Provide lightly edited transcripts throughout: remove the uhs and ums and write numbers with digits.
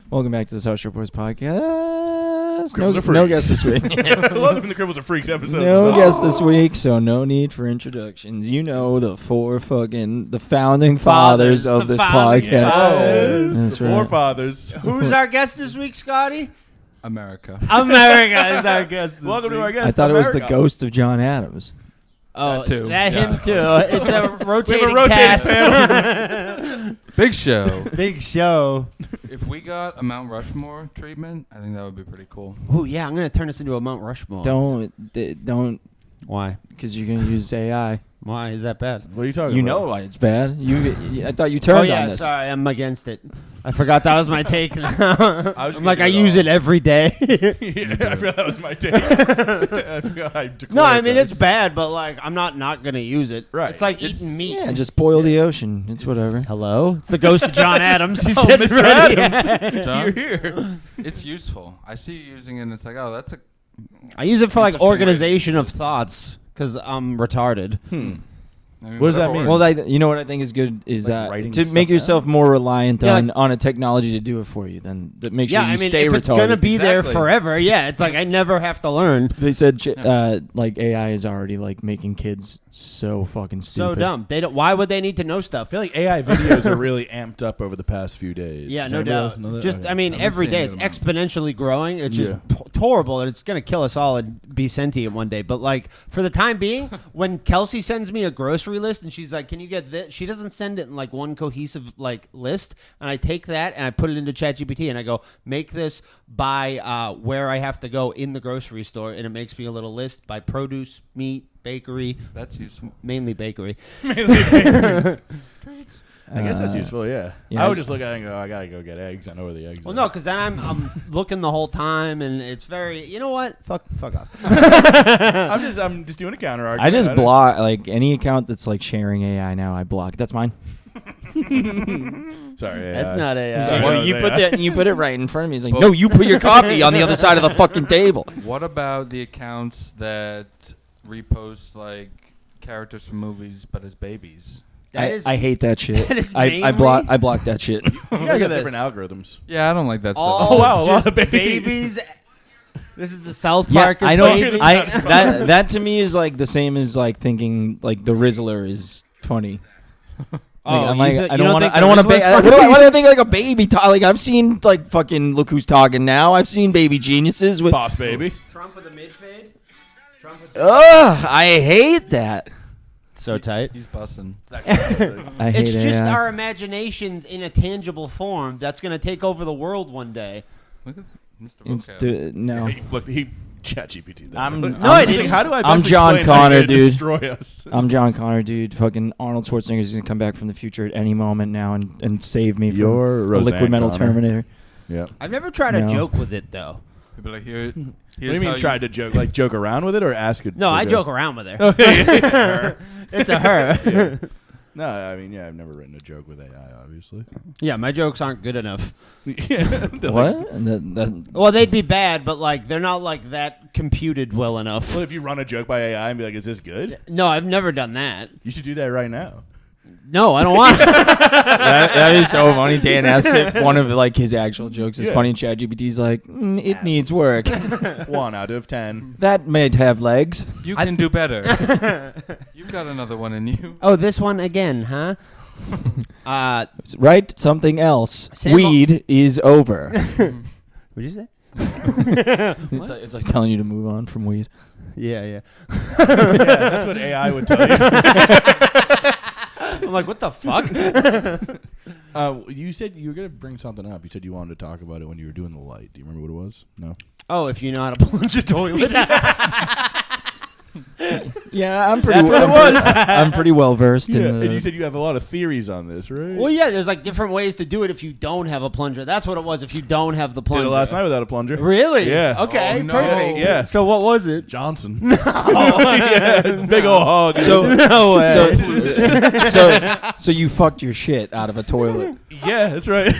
Welcome back to the Social Reports podcast. Cribbles No guest this week. Welcome to the Cribbles of Freaks episode. No guest this week, so no need for introductions. You know the founding fathers of this podcast. Yes, That's the right. forefathers. Who's our guest this week, Scotty? America. America is our guest this Welcome week. to our guest. I thought it was the America. ghost of John Adams. Oh, That too. That Yeah. him too. It's a rotating, rotating cast. panel. Big show. Big show. If we got a Mount Rushmore treatment, I think that would be pretty cool. Ooh, yeah, I'm gonna turn this into a Mount Rushmore. Don't, Why? because you're gonna use AI. Why is that bad? What are you talking You about? know why it's bad. I thought you turned Oh yeah, on this. sorry, I'm against it. I forgot that was my take. was I'm gonna like, do I it use all. it every day. Yeah, I forgot that was my take. I forgot I declared No, I mean that. it's bad, but like I'm not gonna use it. Right. It's like It's- eating meat. Yeah, just boil the ocean. It's whatever. Hello, it's the ghost of John Adams. He's Oh, getting Mr. ready. Adams. John? You're here. It's useful. I see you using it, and it's like, oh, that's a. I use it for like Interesting way to organization use of thoughts because I'm retarded. I mean, What does that whatever mean? works. Well, you know what I think is good is Like writing to stuff make yourself more reliant Yeah, on a technology to do it for you. Then that makes Yeah, sure you I mean, stay if retarded. it's gonna be there Exactly. forever, yeah, it's like I never have to learn. They said like AI is already like making kids so fucking stupid. So dumb. They don't. Why would they need to know stuff? I feel like AI videos are really amped up over the past few days. Yeah, Does no anybody else doubt. know that? Just, Okay. I mean, I'm every seeing day it it's among- exponentially growing. It's just Yeah. horrible, and it's gonna kill us all and be sentient one day. But like for the time being, when Kelsey sends me a grocery list and she's like, "Can you get this?" She doesn't send it in like one cohesive like list, and I take that and I put it into ChatGPT and I go, "Make this by where I have to go in the grocery store," and it makes me a little list by produce, meat, bakery, That's useful. mainly bakery. I guess that's useful, yeah. yeah, I would just look at it and go, I gotta go get eggs. I know where the eggs Well, are. no, because then I'm looking the whole time, and it's very. You know what? Fuck off. I'm just doing a counter argument. I just don't- block like any account that's like sharing AI now. I block. That's mine. Sorry, That's not a. Sorry. Well, no, you they- put that. You put it right in front of me. He's like, But- no, you put your coffee on the other side of the fucking table. What about the accounts that repost like characters from movies, but as babies? I hate that shit. that is I block that shit. You gotta Look get at different this. algorithms. Yeah, I don't like that All stuff. Oh, wow, a lot just of babies. This is the South Yeah, Park. I know. Babies. That to me is like the same as like thinking like the Rizzler is funny. I'm you like, th- I you don't want think to. I don't want to. the Rizzler's What funny? do I think like a baby? Like I've seen like fucking look who's talking now. I've seen Baby Geniuses with. Boss baby. Trump with a mid fade. Ugh, I hate that. So tight. He's bussing. I hate It's just AI. our imaginations in a tangible form that's going to take over the world one day. Look at Mr. It's Vocab. no. Look, he ChatGPT. I'm- No, I He's didn't. like, how do I? I'm best John explain how Connor, you're gonna dude. Destroy us. I'm John Connor, dude. Fucking Arnold Schwarzenegger is gonna come back from the future at any moment now and save me from You're a Roseanne liquid metal Connor. Terminator. Yeah. I've never tried to No. joke with it though. He'd be like, here. What do you mean? Tried to joke? Like joke around with it or ask it? No, to I go? joke around with her. Her. It's a her. No, I mean, yeah, I've never written a joke with AI, obviously. Yeah, my jokes aren't good enough. Yeah. They're What? like, Well, they'd be bad, but like they're not like that computed well enough. well, if you run a joke by AI and be like, "Is this good?" No, I've never done that. You should do that right now. No, I don't want. that is so funny. Dan asked if one of like his actual jokes is Yeah. funny. ChatGPT's like, it needs work. 1 out of 10. That may have legs. You can do better. You've got another one in you. Oh, this one again, huh? Write something else. Sam- Weed is over. What'd you say? It's like telling you to move on from weed. Yeah. Yeah, that's what AI would tell you. I'm like, what the fuck? You said you were gonna bring something up. You said you wanted to talk about it when you were doing the light. Do you remember what it was? No. Oh, if you know how to plunge a toilet. Yeah, I'm pretty. That's what it was. I'm pretty well versed Yeah, in. and you said you have a lot of theories on this, right? Well, yeah, there's like different ways to do it if you don't have a plunger. That's what it was. If you don't have the Did plunger. it last night without a plunger. Really? Yeah. Okay. Oh, no. Perfect. Yeah. So what was it? Johnson. Yeah, big old hog. So No way. so you fucked your shit out of a toilet. yeah, that's right.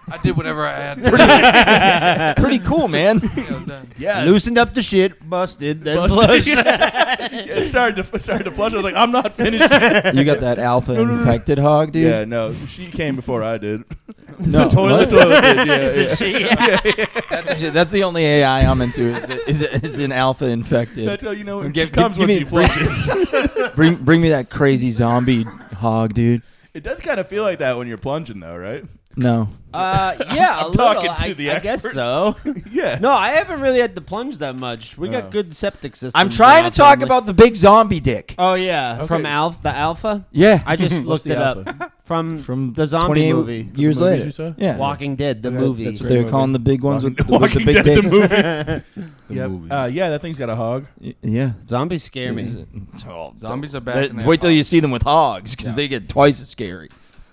I did whatever I had. Pretty cool, man. Yeah. Loosened up the shit, busted, then Busted. flushed. It started to flush. I was like, I'm not finished. You got that alpha infected hog, dude. Yeah, no, she came before I did. No, The toilet. Yeah, Is it she? That's the only AI I'm into. Is an alpha infected? That's how you know when Give- she comes give when me- she flushes. Bring me that crazy zombie hog, dude. It does kind of feel like that when you're plunging, though, right? No. Yeah, I'm a talking little. to the I guess expert. so. Yeah. No, I haven't really had to plunge that much. We got Oh. good septic systems. I'm in trying our to talk family. about the big zombie dick. Oh yeah, Okay. from the Alpha. Yeah. I just What's looked the it Alpha? up from From the zombie 28 movie, years The movies later. you saw? Yeah. Walking Dead, the Okay, movie. That's what Great they're movie. calling the big ones with the Walking big Dead, dicks. the movie. The Yep. movies. Yeah, that thing's got a hog. Yeah. Zombies scare me. Zombies are back. and they Wait till have you see them with hogs, because Yeah. they get twice as scary.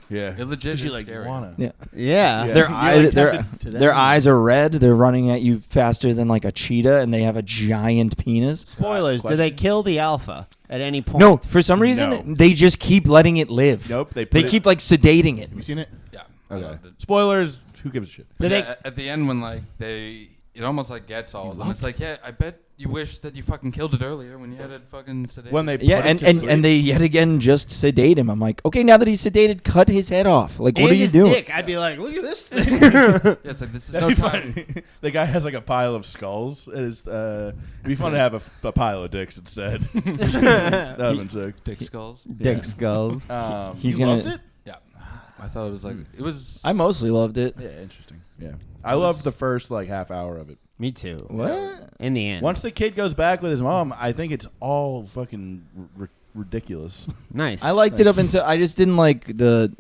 Yeah. It legit 'Cause you is like scary. wanna. Yeah. Yeah. Yeah. Their You're, eyes, like, their, tempted to their them. eyes are red. They're running at you faster than like a cheetah, and they have a giant penis. Spoilers. Do they Question. kill the Alpha at any point? No, for some reason No. they just keep letting it live. Nope. They They keep like sedating it. Have you seen it? Yeah. I Okay. loved it. Spoilers. Who gives a shit? But Do yeah, at the end when like it almost like gets all of them. It's like, yeah, I bet you wish that you fucking killed it earlier when you had it fucking sedated. When they Yeah, put him and, to and, sleep. and they yet again just sedate him. I'm like, okay, now that he's sedated, cut his head off. Like, what and are you his doing? dick. I'd be like, look at this thing. yeah, it's like this is That'd no be time. funny. The guy has like a pile of skulls. It'd be fun to have a pile of dicks instead. That would have been sick. Dick skulls. Dick skulls. He's you gonna- loved it? Yeah. I thought it was like it was. I mostly loved it. Yeah, interesting. Yeah, I loved the first like half hour of it. Me too. What? In the end. Once the kid goes back with his mom, I think it's all fucking ridiculous. Nice. I liked it up until I just didn't like the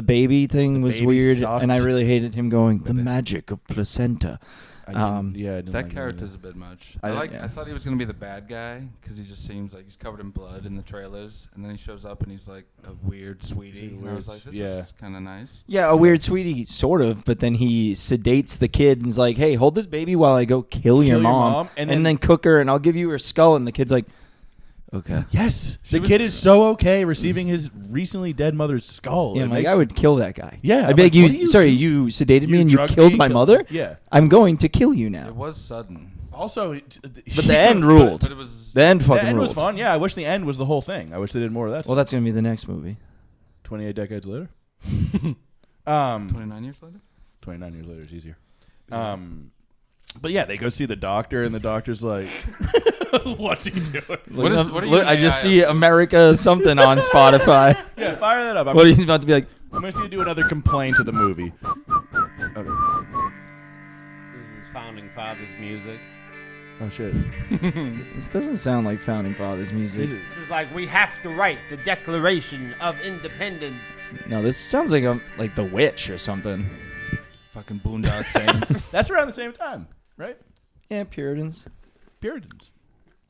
baby thing The was baby weird, sucked. and I really hated him going the magic of placenta. I didn't, Um, yeah, I didn't that like character's a bit much. I- yeah. I thought he was gonna be the bad guy because he just seems like he's covered in blood in the trailers, and then he shows up and he's like a weird sweetie. And I was like, this Yeah. is kind of nice. Yeah, a weird sweetie, sort of, but then he sedates the kid and is like, hey, hold this baby while I go kill your mom, and and then cook her, and I'll give you her skull. And the kid's like, okay. yes, She the was- kid is so okay receiving his recently dead mother's skull. Yeah, It I'm like, makes- I would kill that guy. Yeah, I'd I'm be like, like, what are you sorry, do- you sedated me and you drugged killed me, my mother? Yeah. I'm going to kill you now. It was sudden. Also, But the end ruled. But it was. The end The fucking end ruled. was fun. Yeah, I wish the end was the whole thing. I wish they did more of that. Well, that's going to be the next movie. 28 decades later. 29 years later. 29 years later is easier. But yeah, they go see the doctor, and the doctor's like, "What's he doing?" What is- what are you Look, I doing, just AI? see America something on Spotify. Yeah, fire that up. I'm, What he's about to be like, I'm gonna see you do another complaint to the movie. Okay. This is Founding Fathers music. Oh shit! this doesn't sound like Founding Fathers music. This is like, we have to write the Declaration of Independence. No, this sounds like The Witch or something. Fucking Boondock Saints. That's around the same time, right? Yeah, Puritans. Puritans.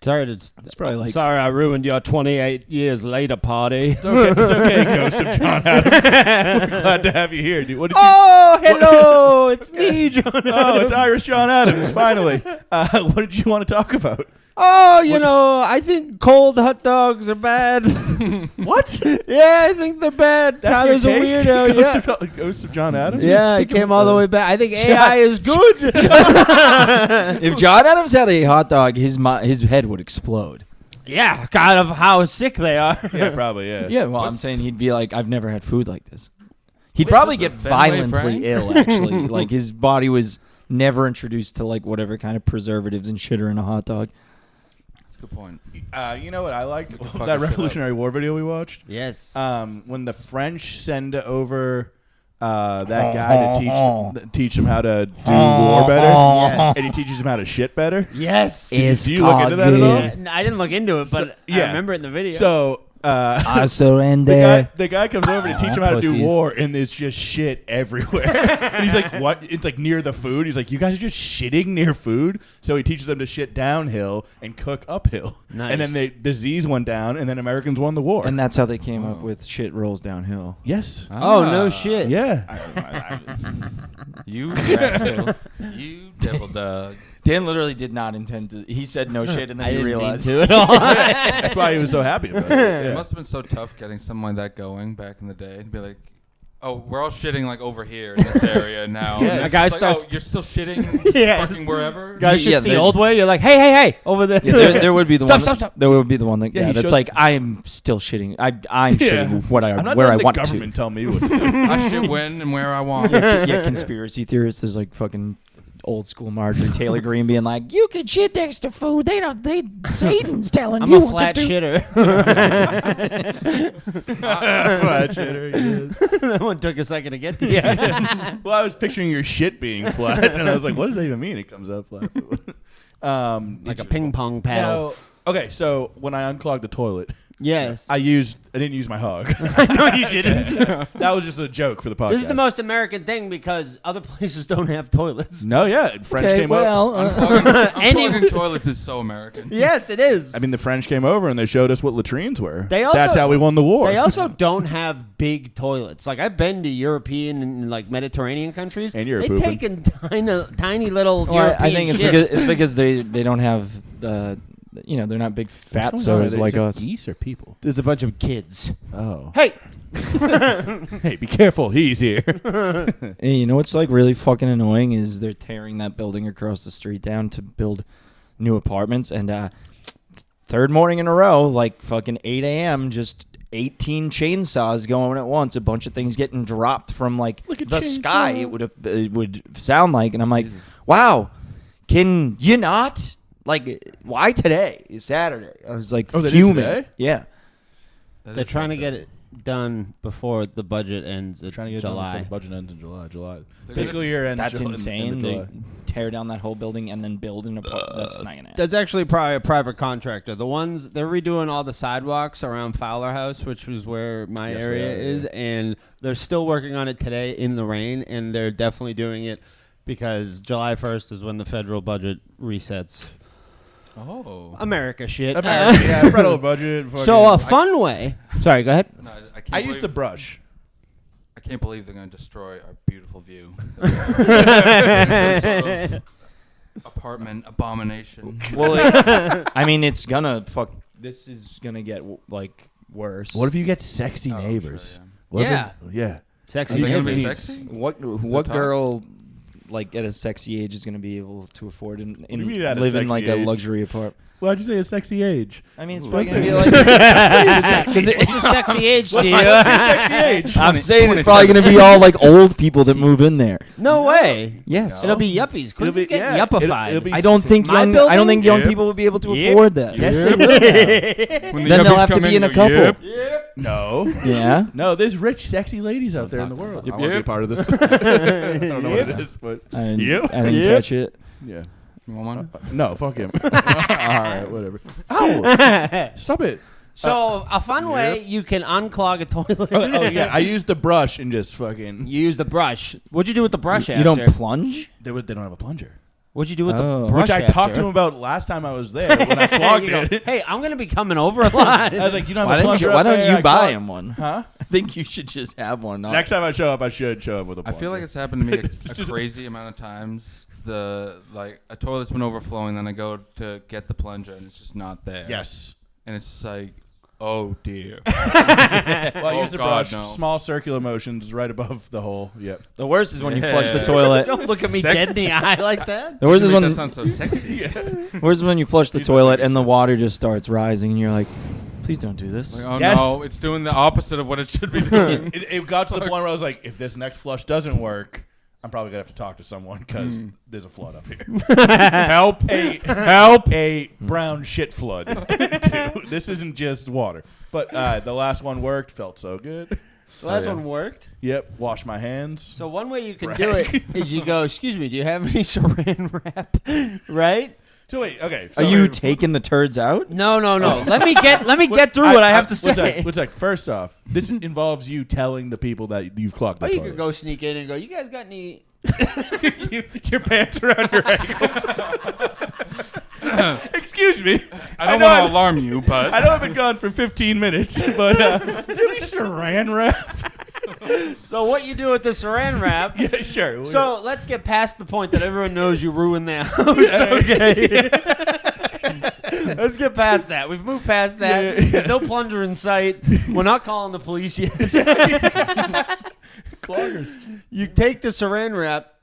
Sorry to. It's probably like Sorry, I ruined your 28 years later party. It's okay, Ghost of John Adams. We're glad to have you here, dude. What did you? Oh, hello! It's me, John. Oh, it's Irish John Adams. Finally. What did you want to talk about? Oh, you know, I think cold hot dogs are bad. What? Yeah, I think they're bad. Tyler's your a take? weirdo. Yeah. Ghost of John Adams. Yeah, it sticking came with all the the- way back. I think AI is good. if John Adams had a hot dog, his head would explode. Yeah, kind of how sick they are. Yeah, probably. Yeah. Yeah, well, I'm saying he'd be like, I've never had food like this. He'd Wait, probably was get it Fenway violently Frank? ill, actually. Like, his body was never introduced to, like, whatever kind of preservatives and shit are in a hot dog. That's a good point. You know what I liked? Fuck your That shit Revolutionary War video we watched. Yes. When the French send over that guy to teach them how to do war better, Yes. and he teaches them how to shit better. Yes. Do you look into that at all? I didn't look into it, but I yeah. remember it in the video. So I surrender. the guy comes over to teach him how to do Pussies. war, and there's just shit everywhere. And he's like, "What?" It's like near the food. He's like, "You guys are just shitting near food." So he teaches them to shit downhill and cook uphill. Nice. And then the disease went down, and then Americans won the war. And that's how they came up with shit rolls downhill. yes. oh, no shit. Yeah. You rascal. You devil dog. Dan literally did not intend to. He said no shit, and then I he didn't realized. mean to at all. That's why he was so happy about it. It Yeah. must have been so tough getting something like that going back in the day. To be like, oh, we're all shitting like over here in this area now. Yeah, And a it's guy just like, starts- oh, you're still shitting Yeah. fucking wherever? Guy Yeah, shits the they're- old way. You're like, hey, over there. Yeah, there would be the Stop, one. stop. There would be the one that Yeah, he that's showed- like I'm still shitting. I'm Yeah. shitting what I'm not where I letting want the government to. tell me what to do. I shit when and where I want. Yeah, conspiracy theorists. There's like fucking old school Marjorie Taylor Greene being like, you can shit next to food. Satan's telling I'm you a what flat to do. shitter. Flat shitter, yes. That one took a second to get to you. Well, I was picturing your shit being flat, and I was like, what does that even mean? It comes out flat. Like a ping pong paddle. Now, okay, so when I unclogged the toilet, Yes. I didn't use my hog. No, you didn't. That was just a joke for the podcast. This is the most American thing because other places don't have toilets. No, yeah, French Okay, came over. well, Unplugging toilets is so American. Yes, it is. I mean, the French came over and they showed us what latrines were. They also- That's how we won the war. They also don't have big toilets. Like I've been to European and like Mediterranean countries, And you're they've pooping. taken tiny little well, European I think it's shits. because they don't have they're not big fatsos like us. Geese or people? There's a bunch of kids. Oh. Hey, Hey, be careful. He's here. Hey, you know what's like really fucking annoying is they're tearing that building across the street down to build new apartments, and third morning in a row, like fucking 8 a.m., just 18 chainsaws going at once, a bunch of things getting dropped from like Look at the sky. chainsaw. It would sound like, and I'm like, wow, can you not? Like, why today is Saturday? I was like, Oh, they did fuming. today? Yeah. That they're is trying to fucked get it done before the budget ends. Trying to get it done July. before the budget ends in July. They're Fiscal year ends. That's in insane. July. They tear down that whole building and then build an apartment. That's not gonna happen. That's actually probably a private contractor. The ones they're redoing all the sidewalks around Fowler House, which was where my Yes, area they are, is, yeah. and they're still working on it today in the rain, and they're definitely doing it because July 1st is when the federal budget resets. Oh. America shit. America, yeah, federal budget. So a fucking- fun way. Sorry, go ahead. No, I can't I used believe- the brush. I can't believe they're going to destroy our beautiful view. Some sort of apartment abomination. Well, I mean, it's gonna fuck. This is gonna get like worse. What if you get sexy Oh, I'm neighbors? sure, What if Yeah. yeah. Sexy Are they gonna be neighbors. sexy? What that talk? girl like at a sexy age is gonna be able to afford and do you mean at a live in sexy like a age? luxury apartment? Why'd you say a sexy age? I mean, it's Ooh, probably that's gonna be a- like. It's a sexy age, Steve. sexy age. I'm saying it's probably gonna be all like old people that move in there. No way. Yes. It'll be yuppies. Quincy's be- getting yeah, yuppified. it'll be I don't think My young. I building? don't think young Yep. people will be able to Yep. afford that. Yes, Yep. they will. now. When the Then they'll yuppies have to come be in a go, couple. "Yep." No. Yeah. No, there's rich, sexy ladies out there in the talking world. about. I want to be a Yep. part of this. I don't know what it is, but I didn't, Yep. I didn't Yep. catch it. yeah. You want one? No, fuck him. All right, whatever. Ow! Stop it. So a fun way you can unclog a toilet. Oh yeah, I used the brush and just fucking. You use the brush. What'd you do with the brush You after? don't plunge. They don't have a plunger, What'd you do with Oh. the brush which I after? talked to him about last time I was there when I clogged You go, it. hey, I'm gonna be coming over a lot. I was like, you don't Why have a don't plunger. you? Why up don't there? you I buy clogged- him one? Huh? I think you should just have one. Next time I show up, I should show up with a I plunger. feel like it's happened to me a crazy amount of times. A toilet's been overflowing, then I go to get the plunger and it's just not there. Yes. And it's just like, oh dear. Well, I Oh, use the God, brush. no. Small circular motions right above the hole. Yep. The worst is when you Yeah. flush the toilet. Don't look at me dead in the eye like that. The worst is Make when that sounds so sexy. worst is when you flush the These are toilet biggest and the shit. water just starts rising and you're like, please don't do this. Like, oh Yes. no, it's doing the opposite of what it should be doing. It got to the point where I was like, if this next flush doesn't work, I'm probably gonna have to talk to someone because there's a flood up here. Help! Help! A brown shit flood. Dude, this isn't just water. But the last one worked. Felt so good. The last yeah. one worked. Yep. Wash my hands. So one way you can Right. do it is you go, excuse me, do you have any saran wrap? Right? So wait. Okay. Are So you taking the turds out? No. Let me get through what I have to what's say. What's like? First off, this involves you telling the people that you've clogged the Or you toilet. could go sneak in and go, you guys got any... Your pants around your ankles. Excuse me. I don't know want I've- to alarm you, but I know I've been gone for 15 minutes, but do you any saran wrap? So what you do with the saran wrap... Yeah, sure. So let's get past the point that everyone knows you ruined their house. Okay. Let's get past that. We've moved past that. Yeah. There's no plunger in sight. We're not calling the police yet. cloggers. You take the saran wrap,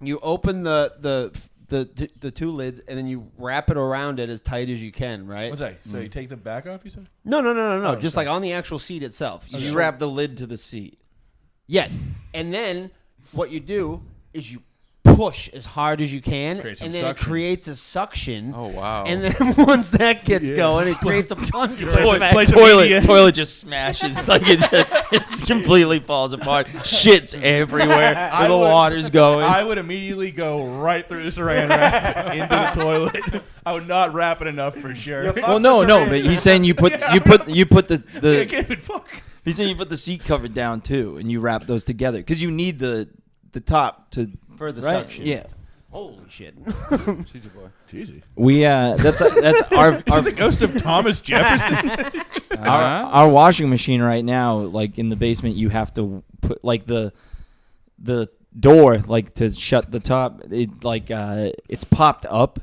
you open the 2 lids, and then you wrap it around it as tight as you can, right? What's that? So you take the back off, you said? No. Oh, Just sorry. like on the actual seat itself. So you wrap the lid to the seat. Yes. And then what you do is you push as hard as you can, Create some and then suction. it creates a suction. Oh wow. And then once that gets going, it creates a plunge. Place Toilet just smashes like it completely falls apart. Shit's everywhere. I The would- water's going. I would immediately go right through the saran wrap into the toilet. I would not wrap it enough for sure. well, no, but he's saying you put I the can't even fuck. he's saying you put the seat cover down too, and you wrap those together because you need the top to For the right? suction. Yeah, Holy shit. She's a boy. Jeezy. we that's our Is it the ghost of Thomas Jefferson? our washing machine right now, like in the basement, you have to put like the door like to shut the top. It like it's popped up,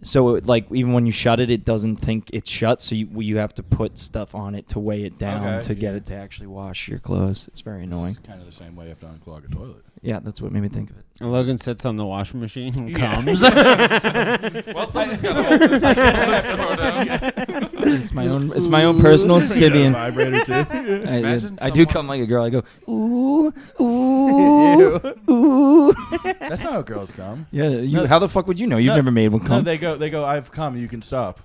so it, like even when you shut it, it doesn't think it's shut. So you have to put stuff on it to weigh it down Okay, to get yeah. it to actually wash your clothes. It's very annoying. It's kind of the same way you have to unclog a toilet. Yeah, that's what made me think of it. Logan sits on the washing machine and Yeah. comes. Well, somebody's got to hold this throwdown. It's my own personal You got a Sibian. vibrator too. Imagine I do someone- come like a girl. I go ooh ooh ooh. That's not how girls come. Yeah, you. No. How the fuck would you know? You've No. never made one No, come. they go. I've come. You can stop.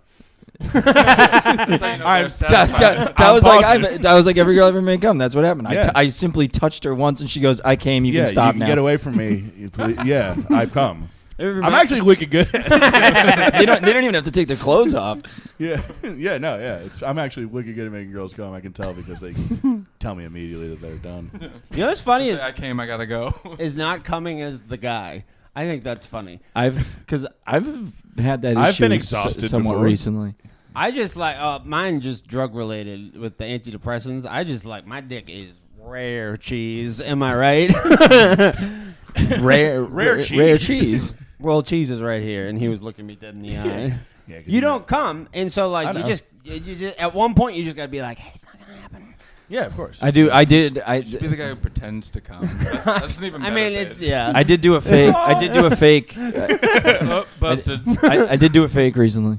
It's like, you know, I'm they're satisfied. I was like, positive. I was like, every girl ever made come. That's what happened. Yeah. I simply touched her once, and she goes, "I came. You yeah, can stop you now." get away from me. You please- yeah, I've come. I'm Actually, actually wicked good. At it. they don't even have to take their clothes off. Yeah, yeah. I'm actually wicked good at making girls come. I can tell because they tell me immediately that they're done. you know what's funny is I came. I gotta go. not coming as the guy. I think that's funny. Because I've had that I've issue been exhausted somewhat before. recently. I just like mine just drug related with the antidepressants. I just like my dick is rare cheese. Am I right? Rare cheese. Well, cheese is right here, and he was looking me dead in the eye. Yeah, 'cause You don't come, and so I like know. you just at one point you just gotta be like, hey, it's not gonna happen. Yeah, of course. I do. I did. Just be the guy who pretends to come. That's an even I better mean, bit. it's yeah. I did do a fake. I did do a fake. Oh, busted. I did do a fake recently.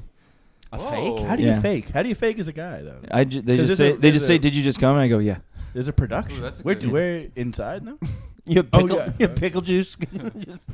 a Whoa. fake. How do Yeah. you fake? How do you fake as a guy though? They Does just this say. a- They does just say, a- "Did you just come?" And I go, "Yeah." There's a production. Ooh, that's a Wait, good we're inside now? You have pickle, yeah. you have pickle juice. Just-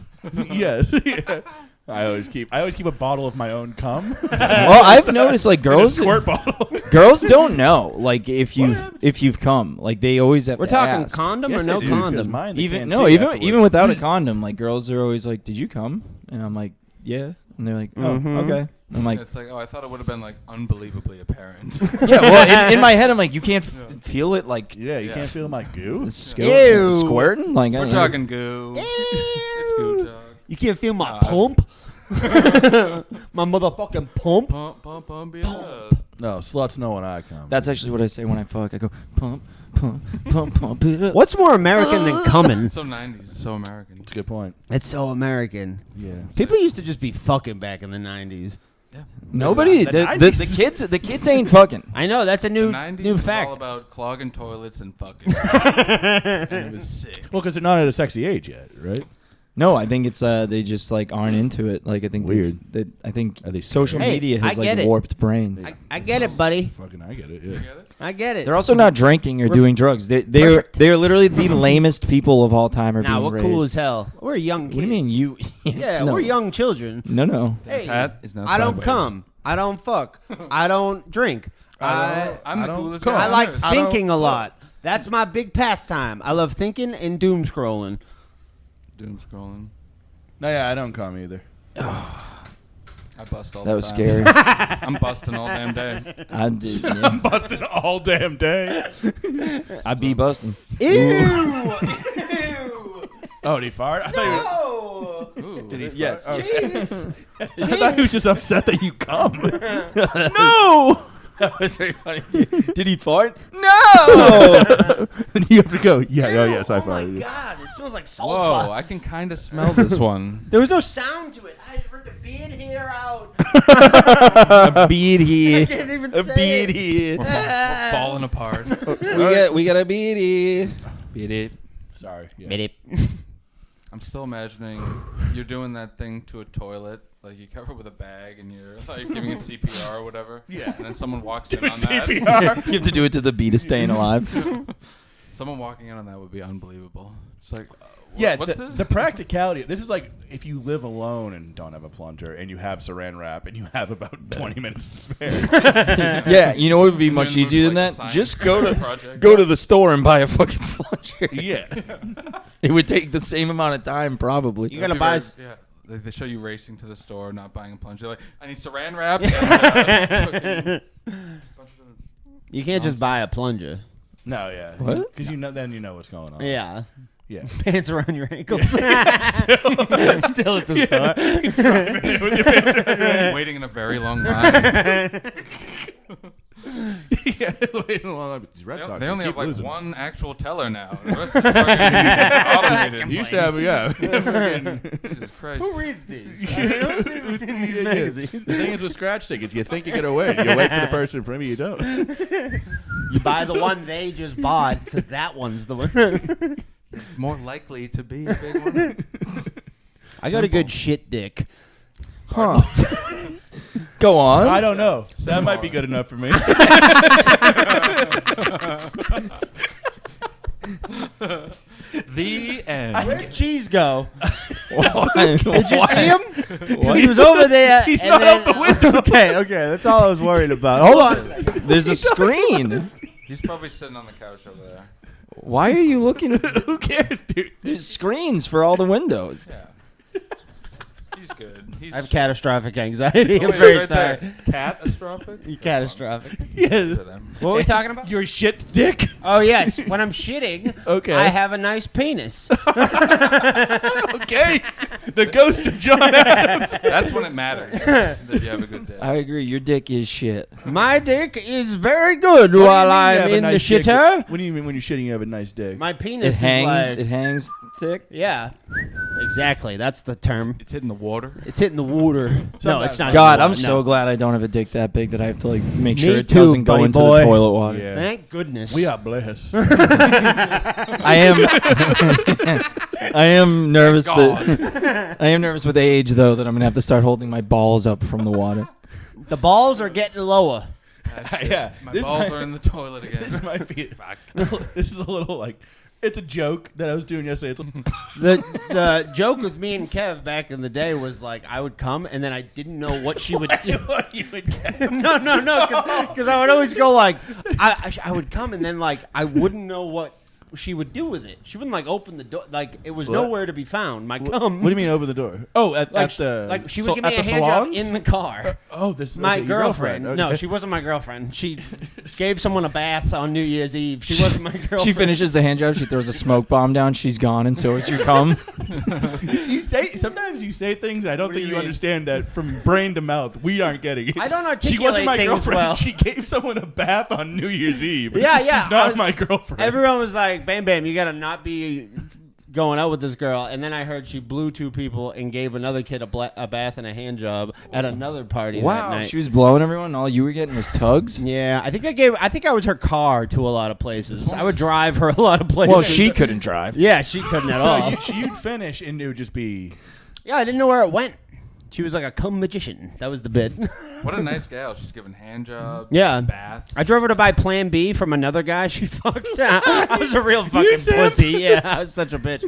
Yes. Yeah. I always keep a bottle of my own cum. Well, I've noticed like In a girls. squirt bottle. Girls don't know like if you've come. Like they always have. We're to talking ask. condom Yes, or they no do, 'cause condom? mine, they Even can't no, see even afterwards. even without a condom, like girls are always like, "Did you come?" And I'm like, "Yeah," and they're like, "Oh, Mhm. okay." I'm like, It's like, oh, I thought it would have been like unbelievably apparent. "Yeah." Well, in my head, I'm like, "You can't feel it like Yeah, you Yeah. can't feel my goo. Ew. squirting." Like I We're don't know. talking goo. It's goo talk. You can't feel my Uh, pump. My motherfucking pump. Pump, pump, pump it up. No, sluts know when I come. That's actually what I say when I fuck. I go pump, pump, pump, pump it up. What's more American than coming? It's so 90s. It's so American. That's a good point. It's so American. Yeah. People used to just be fucking back in the 90s. Yeah. Nobody. The The 90s. kids ain't fucking. I know, that's a The new 90s new was all fact. about clogging toilets and fucking. And it was sick. Well, because they're not at a sexy age yet, right? No, I think it's they just like aren't into it. Like I think Weird. I think Are they social Hey, media has I get like it. warped brains. I get it, buddy. Fucking, I get it. Yeah. You get it? I get it. They're also not drinking or doing drugs. They're literally the lamest people of all time. Are Nah, being we're raised. cool as hell. We're young kids. What do you mean you? Yeah, No. we're young children. No. His hat is now I don't sideways. come. I don't fuck. I don't drink. I'm I the don't coolest come. guy I on like earth. I don't thinking a fuck. lot. That's my big pastime. I love thinking and doom scrolling. Doom scrolling. No, yeah, I don't come either. I bust all That the was time. scary. I'm busting all damn day. I did. I'm Yeah. busting all damn day. I be busting. Ew! Oh, did he fart? I thought he was, Ooh. did he fart? Yes. Oh. Jeez. I thought he was just upset that you come. No. That was very funny. Did he fart? No. And you have to go. Yeah, oh yes, I Oh my farted. god, it smells like Whoa, sulfur. I can kind of smell this one. There was no sound to it. I just heard the bead here out. A bead I here. can't even A say bead it. here. We're falling apart. We got a beady. Beat it. Sorry. Yeah. Minute. I'm still imagining you're doing that thing to a toilet, like you cover it with a bag and you're like giving it CPR or whatever. Yeah. And then someone walks in on that. CPR. You have to do it to the beat of Staying Alive. Someone walking in on that would be unbelievable. It's like, Yeah, what's the, this? the practicality. This is like if you live alone and don't have a plunger, and you have Saran wrap, and you have about 20 minutes to spare. Yeah, you know what would be You're much in the mood easier for, than like, the that? science Just go to project. go to the store and buy a fucking plunger. Yeah. It would take the same amount of time, probably. You gotta Be buy. very- Yeah. They show you racing to the store, not buying a plunger. Like, I need Saran wrap. And, You can't just buy a plunger. No, yeah. What? Because then you know what's going on. Yeah. Yeah. Pants around your ankles. Still at the store. waiting in a very long line. Yeah. Waiting a long time. These Red Sox They only keep have like losing. one actual teller now. The rest is fucking automated. You used to have, yeah. Jesus Christ. Who reads these? Who's reading these magazines? The thing is with scratch tickets, you think you get away. You wait for the person in front of you, you don't. You buy the one they just bought because that one's the one. It's more likely to be a big one. I got a good shit dick. Huh. Go on. I don't know. That might be good enough for me. The end. Where'd Cheese go? Did Did you see him? He was over there. He's and not then, out the window. Okay, that's all I was worried about. Hold on. There's a screen. He's probably sitting on the couch over there. Why are you looking? Who cares, dude? There's screens for all the windows. Yeah. He's good. He's I have catastrophic anxiety. Oh, I'm wait, very right sorry. there. Catastrophic? Catastrophic. Yeah. What were we talking about? Your shit dick? Oh, yes. When I'm shitting, Okay. I have a nice penis. Okay. The ghost of John Adams. That's when it matters that you have a good day. I agree. Your dick is shit. My dick is very good while I'm in the shitter. What do you mean when you're shitting you have a nice dick? My It penis hangs. is like... It hangs thick. Yeah. Exactly. That's the term. It's hitting the water. It's hitting the water. No, it's not. God, hitting the I'm water, so no. glad I don't have a dick that big that I have to like make sure Me it too, doesn't go buddy into boy. the toilet water. Yeah. Thank goodness. We are blessed. I am. I am nervous that I am nervous with age though that I'm gonna have to start holding my balls up from the water. The balls are getting lower. Yeah. My This balls might- are in the toilet again. This might be. This is a little like. It's a joke that I was doing yesterday. It's The joke with me and Kev back in the day was like I would come and then I didn't know what she would do. what you would get. No, because I would always go like I would come and then like I wouldn't know what she would do with it. She wouldn't like open the door. Like it was What? nowhere to be found. My cum. What do you mean open the door? Oh, at Like, the like she would give me at a the hand job salons? in the car. Oh, this is My okay, your girlfriend. Okay. No, she wasn't my girlfriend. She gave someone a bath on New Year's Eve. She wasn't my girlfriend. She finishes the hand job. She throws a smoke bomb down. She's gone, and so is your cum. You say sometimes you say things. I don't What do think you you mean? understand that from brain to mouth. We aren't getting it. I don't She wasn't articulate my things girlfriend. well. She gave someone a bath on New Year's Eve. Yeah, She's I not was- my girlfriend. Everyone was like, "Bam, bam, you gotta not be going out with this girl." And then I heard she blew 2 people and gave another kid a bath and a hand job at another party that Wow, night. she was blowing everyone. And all you were getting was tugs. Yeah, I think I was her car to a lot of places. I would drive her a lot of places. Well, she couldn't drive. Yeah, she couldn't at all. You'd finish and it would just be. Yeah, I didn't know where it went. She was like a cum magician. That was the bit. What a nice gal. She's giving hand jobs. Yeah. Baths. I drove her to buy Plan B from another guy. She fucked. I was a real fucking Sam? pussy. Yeah, I was such a bitch.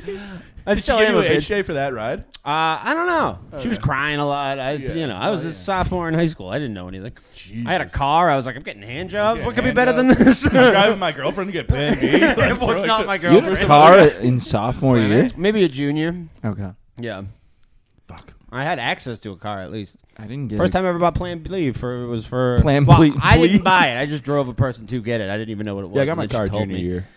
I Did still she am give a you an bitch. HJ for that ride? I don't know. She was Okay. crying a lot. I was Oh, a yeah. sophomore in high school. I didn't know anything. Jesus. I had a car. I was like, I'm getting hand jobs. Yeah, What could be hand better than job. this? I'm driving my girlfriend to get Plan B. It was not my You had a girlfriend. car in sophomore year. Maybe a junior. Okay, Yeah. Fuck. I had access to a car at least. I didn't get First it. time I ever bought Plan B was for Plan well, Ble- I Ble- didn't buy it. I just drove a person to get it. I didn't even know what it was. Yeah, I got and my then she car told junior me. year.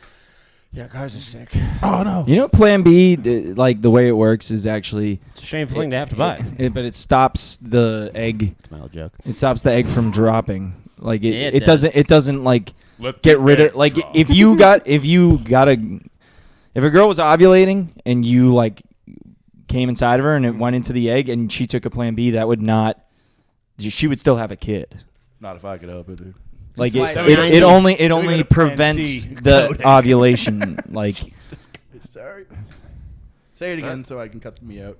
Yeah, cars are sick. Oh no. You know, Plan B, like the way it works is actually, It's a shameful thing to have to buy. but it stops the egg. It's my old joke. It stops the egg from dropping. Like it, Yeah, it it doesn't. does. It doesn't like Let get the rid egg of like drop. if you got if a girl was ovulating and you like came inside of her and it went into the egg and she took a Plan B, that would not. She would still have a kid. Not if I could help it, dude. Like why it, it's it, 90. it only we go only to Plan prevents C the code. ovulation. Like Jesus Christ. Sorry. Say it again so I can cut me out.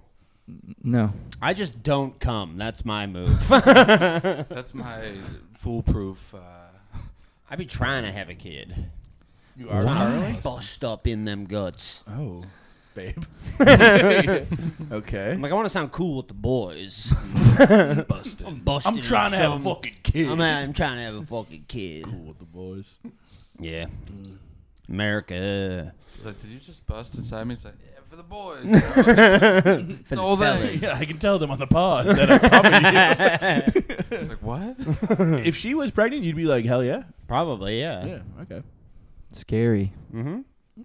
No. I just don't come. That's my move. That's my foolproof. I be trying to have a kid. You are Why? Bust up in them guts. Oh, babe. Okay. I'm like, I want to sound cool with the boys. Busted. I'm busted. I'm trying to have a fucking kid. I'm trying to have a fucking kid. Cool with the boys. Yeah. America. He's like, did you just bust inside me? He's like, yeah, for the boys. For the whole thing. Yeah, I can tell them on the pod that I'm coming to He's like, what? you. If she was pregnant, you'd be like, hell yeah. Probably, yeah. Yeah, okay. Scary. Mm-hmm.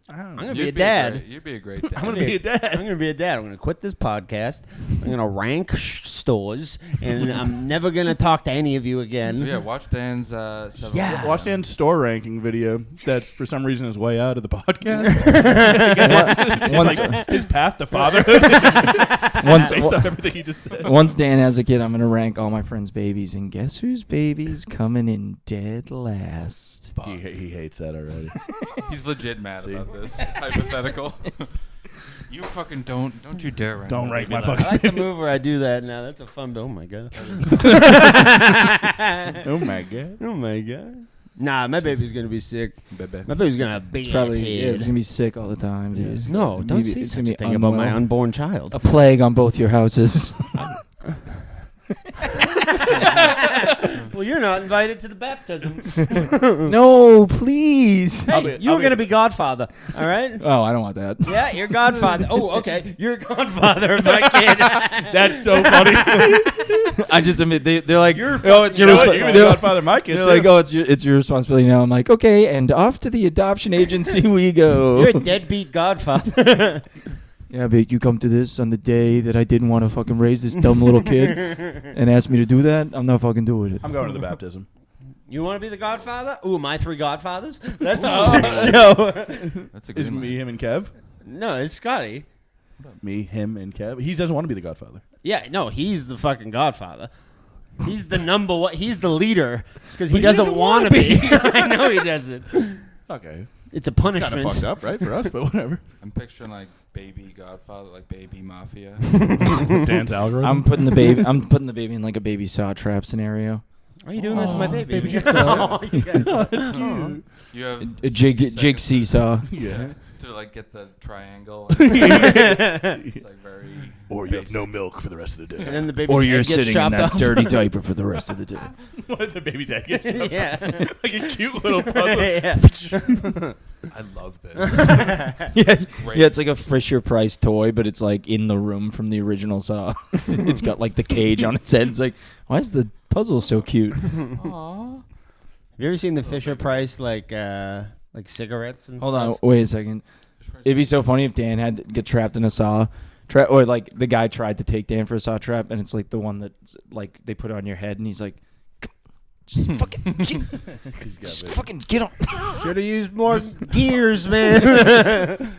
I don't I'm know. gonna be a dad. You'd be a great dad. I'm going to be a dad. I'm gonna be a dad. I'm gonna quit this podcast. I'm gonna rank stores, and I'm never gonna talk to any of you again. Yeah, watch Dan's. Seven Yeah. Watch Dan's store ranking video that for some reason is way out of the podcast. Once, It's like his path to fatherhood based on everything he just said. once Dan has a kid, I'm gonna rank all my friends' babies, and guess whose baby's coming in dead last? He hates that already. He's legit mad See? about this hypothetical. You fucking don't you dare rank Don't my rank baby my last. fucking I like the move where I do that now. That's a fun. Oh my god. Oh my god. Oh my god. Nah, my baby's gonna be sick. Baby. My baby's gonna have a big It's probably ass head. it's gonna be sick all the time, dude. It's No, gonna don't be- say it's such gonna a be thing about my unwell. unborn child. A plague on both your houses. Well, you're not invited to the baptism. No, please. Hey, you were gonna be godfather, all right? Oh, I don't want that. Yeah, you're godfather. Oh, okay. You're godfather of my kid. That's so funny. I just admit they're like, You're oh, it's your You know what? You're the responsibility. godfather of my kid, They're too. like, oh, it's your responsibility now. I'm like, okay, and off to the adoption agency we go. You're a deadbeat godfather. Yeah, but you come to this on the day that I didn't want to fucking raise this dumb little kid and ask me to do that. I'm not fucking doing it. I'm going to the baptism. You want to be the godfather? Ooh, my three godfathers? That's a sick show. That's a Is good one. me, him, and Kev? No, it's Scotty. Me, him, and Kev. He doesn't want to be the godfather. Yeah, no, he's the fucking godfather. He's the number one. He's the leader because he But he doesn't doesn't want to wanna be. I know he doesn't. Okay. It's a Kind punishment. of fucked up, right, for us, but whatever. I'm picturing like baby Godfather, like baby Mafia. Dan's algorithm. I'm putting the baby in like a baby saw trap scenario. Why are you doing that to my baby? baby jigsaw. Oh, you guys- Oh, that's cute. You have A 60 jig seconds seesaw. Yeah. to like get the triangle. It's like very. Or you have no milk for the rest of the And day. then the baby's head gets chopped off. dirty diaper for the rest of the day. What the baby's head gets chopped Yeah. off. Like a cute little puzzle. Yeah. I love this. Yeah, Great. yeah, it's like a Fisher Price toy, but it's like in the room from the original Saw. It's got like the cage on its head. It's like, why is the puzzle so cute? Aww. Have you ever seen the Fisher Price like cigarettes and Hold stuff? on, wait a second. It'd be so funny if Dan had to get trapped in a saw trap, or like the guy tried to take Dan for a saw trap, and it's like the one that's like they put on your head, and he's like, just fucking, just fucking get on. Should have used more gears, man.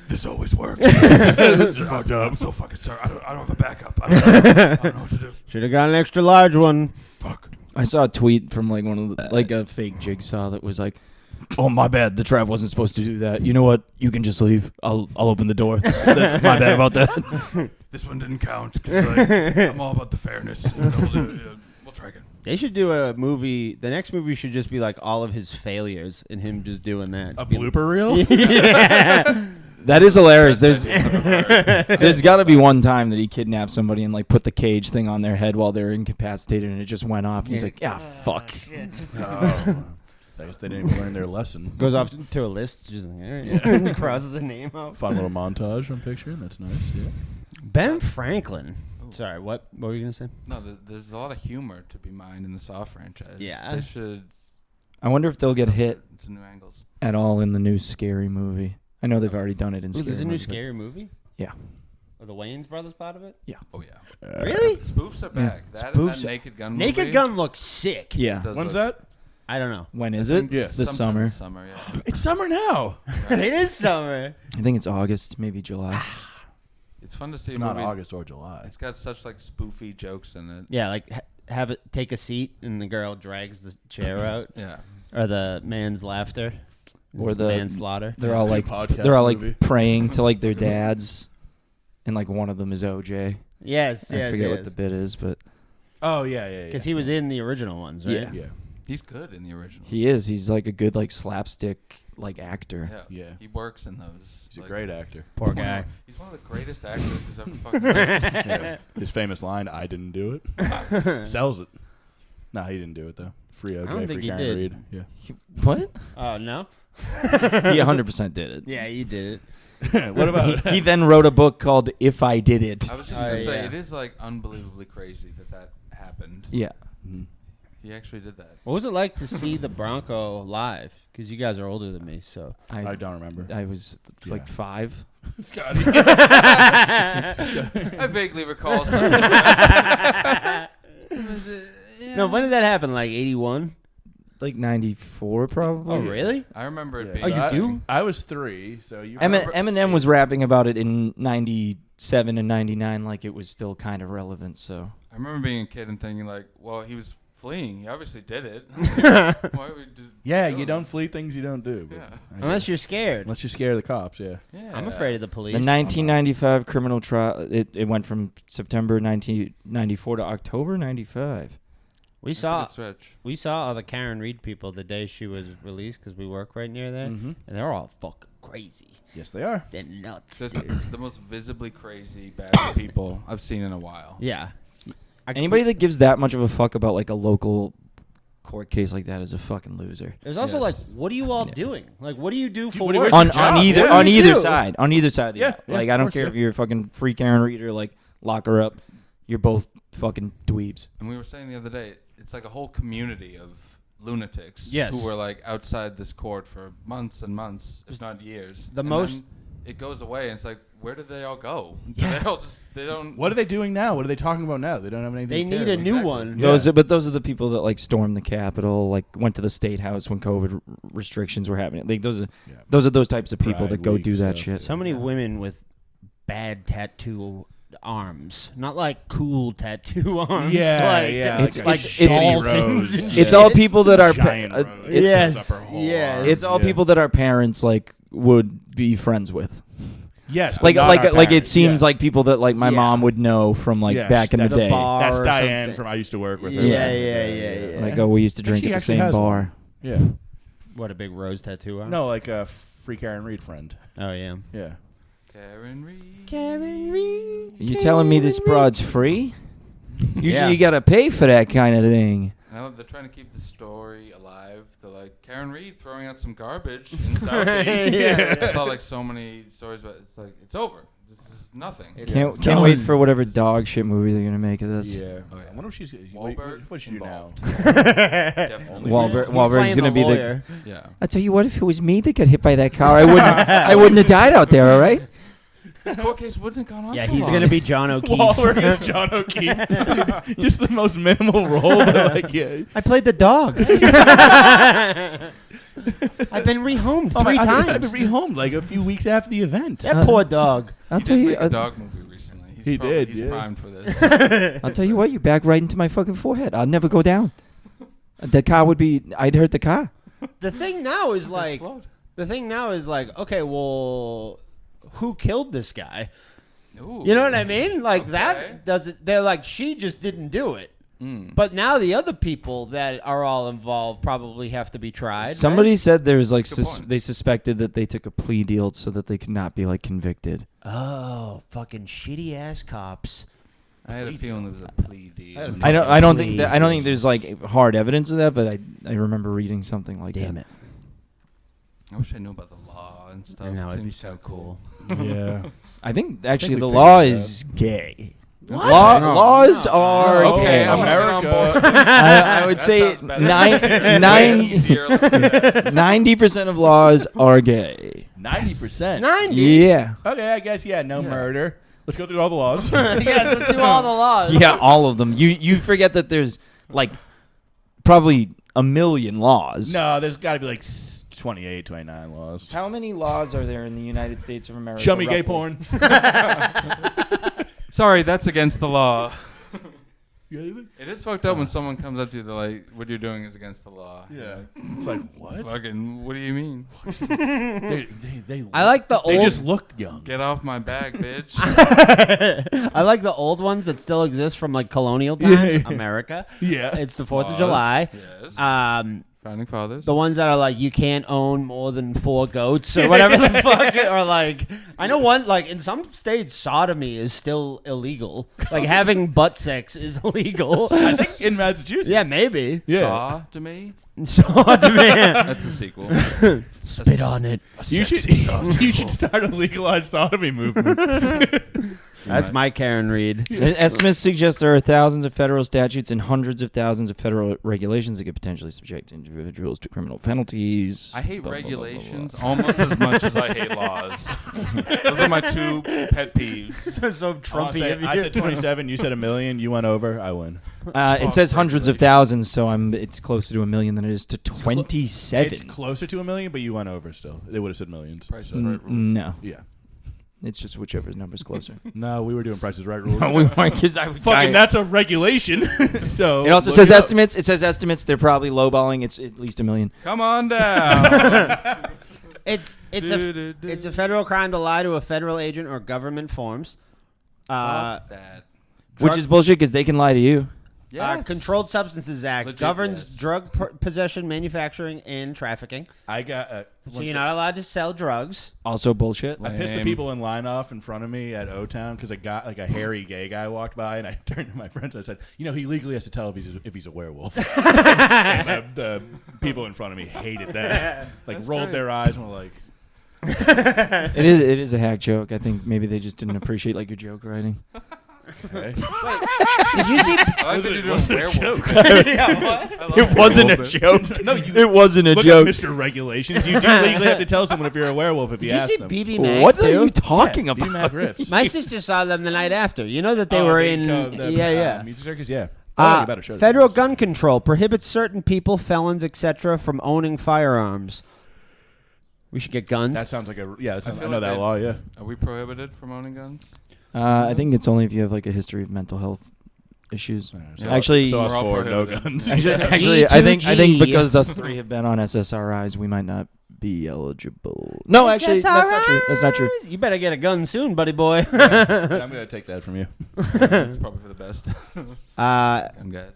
This always works. This is fucked up. I'm so fucking sorry. I don't have a backup. I don't know what to do. Should have got an extra large one. Fuck. I saw a tweet from like one of the, like a fake jigsaw that was like, "Oh my bad, the trap wasn't supposed to do that. You know what? You can just leave. I'll open the door. That's my bad about that." This one didn't count because I'm all about the fairness. We'll try again. They should do a movie. The next movie should just be like all of his failures and him just doing that. A blooper reel? Yeah. That is hilarious. There's got to be one time that he kidnapped somebody and like put the cage thing on their head while they're incapacitated, and it just went off. And he's like, "Yeah, fuck." Oh. I guess they didn't even learn their lesson. Goes off to a list. Just like, all right. Crosses a name out. Fun little montage I'm picturing. That's nice. Yeah. Ben Franklin. Sorry, what were you gonna say? No, there's a lot of humor to be mined in the Saw franchise. Yeah. They should. I wonder if they'll get hit Some new angles. at all in the new Scary movie. I know they've already done it in Ooh, Scary. there's a new movie, but- scary movie. Yeah. Are the Wayans brothers part of it? Oh yeah. Really? Spoofs are Yeah. back. That and Spoofs- that Naked Gun movie. Naked Gun looks sick. Yeah. does When's look- that? I don't know. When is it? Yeah. It's this sometime summer. this summer, yeah. It's summer now. It is summer. I think it's August, maybe July. It's fun to see It's a not movie. August or July. It's got such like spoofy jokes in it. Yeah, like have it take a seat and the girl drags the chair out Yeah. or the man's laughter. or It's the manslaughter. they're Let's all do a like podcast they're all like movie. praying to like their dads, and like one of them is OJ. Yes, I yes, forget what yes. the bit is, but Oh yeah. Because he was in the original ones, right? Yeah. Yeah. He's good in the originals. he is. He's like a good like slapstick like actor. Yeah. Yeah. He works in those. He's a like, great actor. Poor guy. He's one of the greatest actors who's ever fucking lived. Yeah. His famous line, "I didn't do it," sells it. No, he didn't do it though. Free OJ, don't think free he Karen did. Reed. Yeah. What? Oh no. He 100% did it. Yeah, he did it. What about He then wrote a book called If I Did It. I was just gonna say yeah. it is like unbelievably crazy that happened. Yeah. Mhm. He actually did that. What was it like to see the Bronco live? Because you guys are older than me, so. I don't remember. I was like Yeah. 5. Scotty. I vaguely recall something. No, when did that happen? Like 81? Like 94 probably. Oh, really? I remember it Yeah, being. Oh, you I, do? I was 3, so you. Eminem was rapping about it in 97 and 99 like it was still kind of relevant, so. I remember being a kid and thinking like, well, he was fleeing. He obviously did it. Why would we do? Yeah, do you it? don't flee things you don't do. But Yeah. I Unless guess. you're scared. Unless you're scared of the cops. Yeah. Yeah. I'm afraid of the police. The 1995 criminal trial, it went from September 1994 to October 95. We That's a saw good stretch. all the Karen Reed people the day she was released because we work right near there, Mm-hmm. and they're all fucking crazy. Yes, they are. They're nuts. Just dude. the most visibly crazy bad people I've seen in a while. Yeah. Anybody that gives that much of a fuck about like a local court case like that is a fucking loser. There's also Yes. like, what are you all doing? Like, what do you do for what do- work? where's On your job? either Yeah. on What do you either do? side. On either side of the Yeah, aisle. yeah, Like of I don't course, care yeah. if you're a fucking free Karen Reed or like lock her up. You're both fucking dweebs. And we were saying the other day, it's like a whole community of lunatics Yes. who were like outside this court for months and months, if not years. The And most- then it goes away, and it's like, where did they all go? Yeah. They don't. What are they doing now? What are they talking about now? They don't have anything. They to care need a about. new Exactly. one. Yeah. Those are the people that like stormed the Capitol, like went to the State House when COVID restrictions were happening. Like those are those types of people Pride that go Week do that stuff, shit. So many Yeah. women with bad tattoo arms, not like cool tattoo arms. Yeah, like, yeah. It's- like it's- it's- dolphins. Rose. and It's shit. all people that are Giant rose yes, goes up her whole yes. arm. It's all Yeah. people that our parents like would be friends with. Yes, but Like not like our like it parents. seems Yeah. like people that like my Yeah. mom would know from like Yes, back in the that's day. bar That's or Diane something. from I used to work with her. Yeah, yeah. Like oh, we used to I think drink she at the actually same has bar. one. Yeah. What a big rose tattoo on. No, like a free Karen Reed friend. Oh yeah. Yeah. Karen Reed. Karen Reed. You telling me this broad's free? Usually Yeah. you gotta pay for that kind of thing. Now they're trying to keep the story alive. They're like Karen Reed throwing out some garbage in Southie. Yeah. I saw like so many stories, but it's like it's over. This is nothing. Can't done. wait for whatever dog shit movie they're gonna make of this. Yeah. Oh, yeah. I wonder if she's. Wahlberg What should she do now? involved. Definitely. Wahlberg- He's Wahlberg's playing gonna the be the- lawyer. Yeah. I tell you what, if it was me that got hit by that car, I wouldn't have died out there. All right. This court case wouldn't have gone on. Yeah, so he's long. gonna be John O'Keefe. Wahlberg and John O'Keefe. Just the most minimal role, but like yeah. I played the dog. I've been rehomed three times. I've been rehomed like a few weeks after the event. That poor dog. I'll He tell did you. make a dog movie recently. He's He probably, did, He's yeah. primed for this. I'll tell you what. You back right into my fucking forehead. I'll never go down. The car would be. I'd hurt the car. The thing now is like, okay, well, who killed this guy? Ooh. You know what I mean? Like Okay. that does it. They're like, she just didn't do it. Mm. But now the other people that are all involved probably have to be tried. Somebody right? said there's like Good point. they suspected that they took a plea deal so that they could not be like convicted. Oh, fucking shitty ass cops. I had a feeling there was a plea deal. I don't think there's like hard evidence of that, but I remember reading something like Damn that. it. I wish I knew about the law and stuff. And now It it'd be seems so cool. Yeah. I think actually we the figured law it is gay. What? Laws No. are No. Okay, gay. I'm America. on board. I would That say sounds better. Way easier. Let's do that. 90% of laws are gay. 90%. 90. Yeah. Okay, I guess no Yeah. murder. Let's go through all the laws. Yes, let's do all the laws. Yeah, all of them. You forget that there's like probably a million laws. No, there's got to be like 28, 29 laws. How many laws are there in the United States of America? Show me gay roughly? porn. Sorry, that's against the law. You got anything? It is fucked up when someone comes up to you, they're like, what you're doing is against the law. Yeah. It's like, what? Fucking, what do you mean? They I like the They old. just look young. Get off my back, bitch. I like the old ones that still exist from like colonial times, Yeah. America. Yeah. It's the 4th of Laws. July. Yes. Founding fathers. The ones that are like you can't own more than 4 goats or whatever the fuck, or like I know one like in some states sodomy is still illegal. Like having butt sex is illegal. I think in Massachusetts. Yeah, maybe. Yeah. Saw to me. Sodomy. That's the sequel. Spit on it. You should start a legalized sodomy movement. That's my Karen Reed. Estimates suggest there are thousands of federal statutes and hundreds of thousands of federal regulations that could potentially subject individuals to criminal penalties. I hate Blah, blah, blah, blah, blah. regulations almost as much as I hate laws. Those are my 2 pet peeves. So Trumpy of you. I said 27. You said $1 million. You went over. I win. It says hundreds of thousands, so it's closer to $1 million than it is to 27. It's closer to $1 million, but you went over still. They would have said millions. Price is right rules. No, Yeah. it's just whichever number's closer. No, we were doing prices right rules. No, we weren't, because I would. Fucking, that's a regulation. So It also look says up. estimates. It says estimates. They're probably lowballing. It's at least $1 million. Come on down. It's a federal crime to lie to a federal agent or government forms. Fuck that. Which is bullshit because they can lie to you. Yes. Controlled Substances Act Legit, governs yes. drug possession, manufacturing, and trafficking. I got. So you're not allowed to sell drugs. Also bullshit. I pissed the Lame. people in line off in front of me at O-Town because a hairy gay guy walked by, and I turned to my friends and I said, "You know, he legally has to tell if he's a werewolf." And the people in front of me hated that. Like That's rolled great. their eyes and were like, It is a hack joke. I think maybe they just didn't appreciate like your joke writing. okay. Did you see? I like that you're doing werewolf. Yeah, what? I love It wasn't a werewolf. joke. No, you It wasn't a look joke. at Mr. Regulations. You do legally have to tell someone if you're a werewolf if Did you you ask see them. BB Mag What too? are you talking Yeah, about? B-Mac rips. My sister saw them the night after. You know that they Oh, were the- in. the, yeah. Music circus, yeah. Oh, you better show Federal this. gun control prohibits certain people, felons, etc., from owning firearms. We should get guns. That sounds like a I feel know like that they- law. Yeah. Are we prohibited from owning guns? I think it's only if you have like a history of mental health issues. So Actually- so us We're all four, no prohibited. guns. Actually, I think G2G. because us 3 have been on SSRIs, we might not be eligible. No, actually, that's not true. That's not true. You better get a gun soon, buddy boy. And I'm gonna take that from you. It's probably for the best. Gun guys.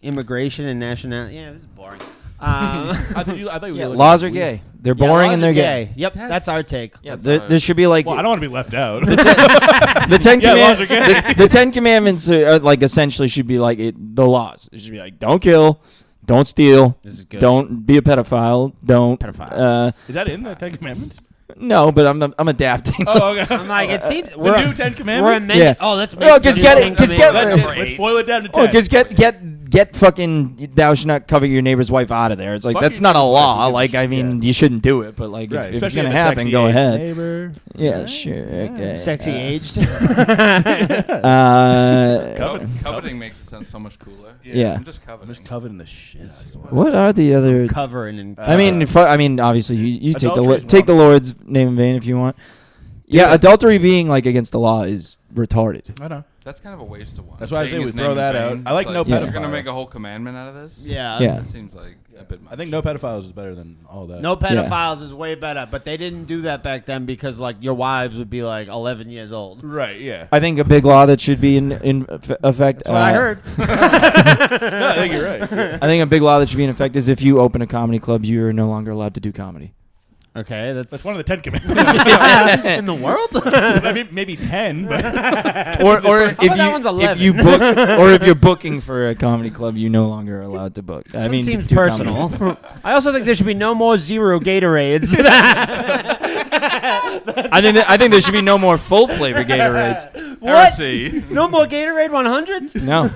Immigration and nationality. Yeah, this is boring. I thought you were Yeah, looking laws at are weird. gay. They're boring laws and they're are gay. Yep, Yes. that's our take. Yeah, That's there, all there should be like Well, I don't want to be left out. the Ten Yeah, laws are gay. the 10 Commandments are like essentially should be like the laws. It should be like don't kill, don't steal, This is good. don't be a pedophile, don't. Pedophile. Is that in the Ten Commandments? No, but I'm adapting. Oh, okay. I'm like, it seems the we're new Ten we're Commandments. amending. Yeah. Oh, let's make Well, the 'cause new get it- Ten 'cause get- Commandments. Let's boil it down to Oh, 10. because get fucking thou shalt not cover your neighbor's wife out of there. It's like Fuck that's your not a neighbor's wife, law. you Like give a I shit, mean, yeah. you shouldn't do it, but like Right, if it's especially gonna if a happen, sexy go aged ahead. Neighbor. Yeah, sure. Okay. Sexy aged. Coveting makes it sound so much cooler. Yeah. I'm just I'm coveting. just coveting the shit. out of it. What are the other? Covering and I mean, obviously, you take Adultery is take the one. Lord's name in vain if you want. Yeah, adultery being like against the law is retarded. I know. That's kind of a waste of one. That's why I Taking say we his throw name in that vain. out. I like It's no Yeah. You're gonna pedophile. make a whole commandment out of this? yeah. Yeah. That seems like a bit much. I think no pedophiles is better than all that. No pedophiles is way better, but they didn't do that back then because like your wives would be like 11 years old. Right, yeah. I think a big law that should be in effect. That's what I heard. No, I think you're right. I think a big law that should be in effect is if you open a comedy club, you are no longer allowed to do comedy. Okay, That's one of the 10 commandments. in the world. maybe 10, but or if How about that one's 11? if you book or if you're booking for a comedy club, you no longer allowed to book. I mean, seems do comedy. personal. I also think there should be no more zero Gatorades. I think there should be no more full flavor Gatorades. What? Heresy. No more Gatorade 100s? No,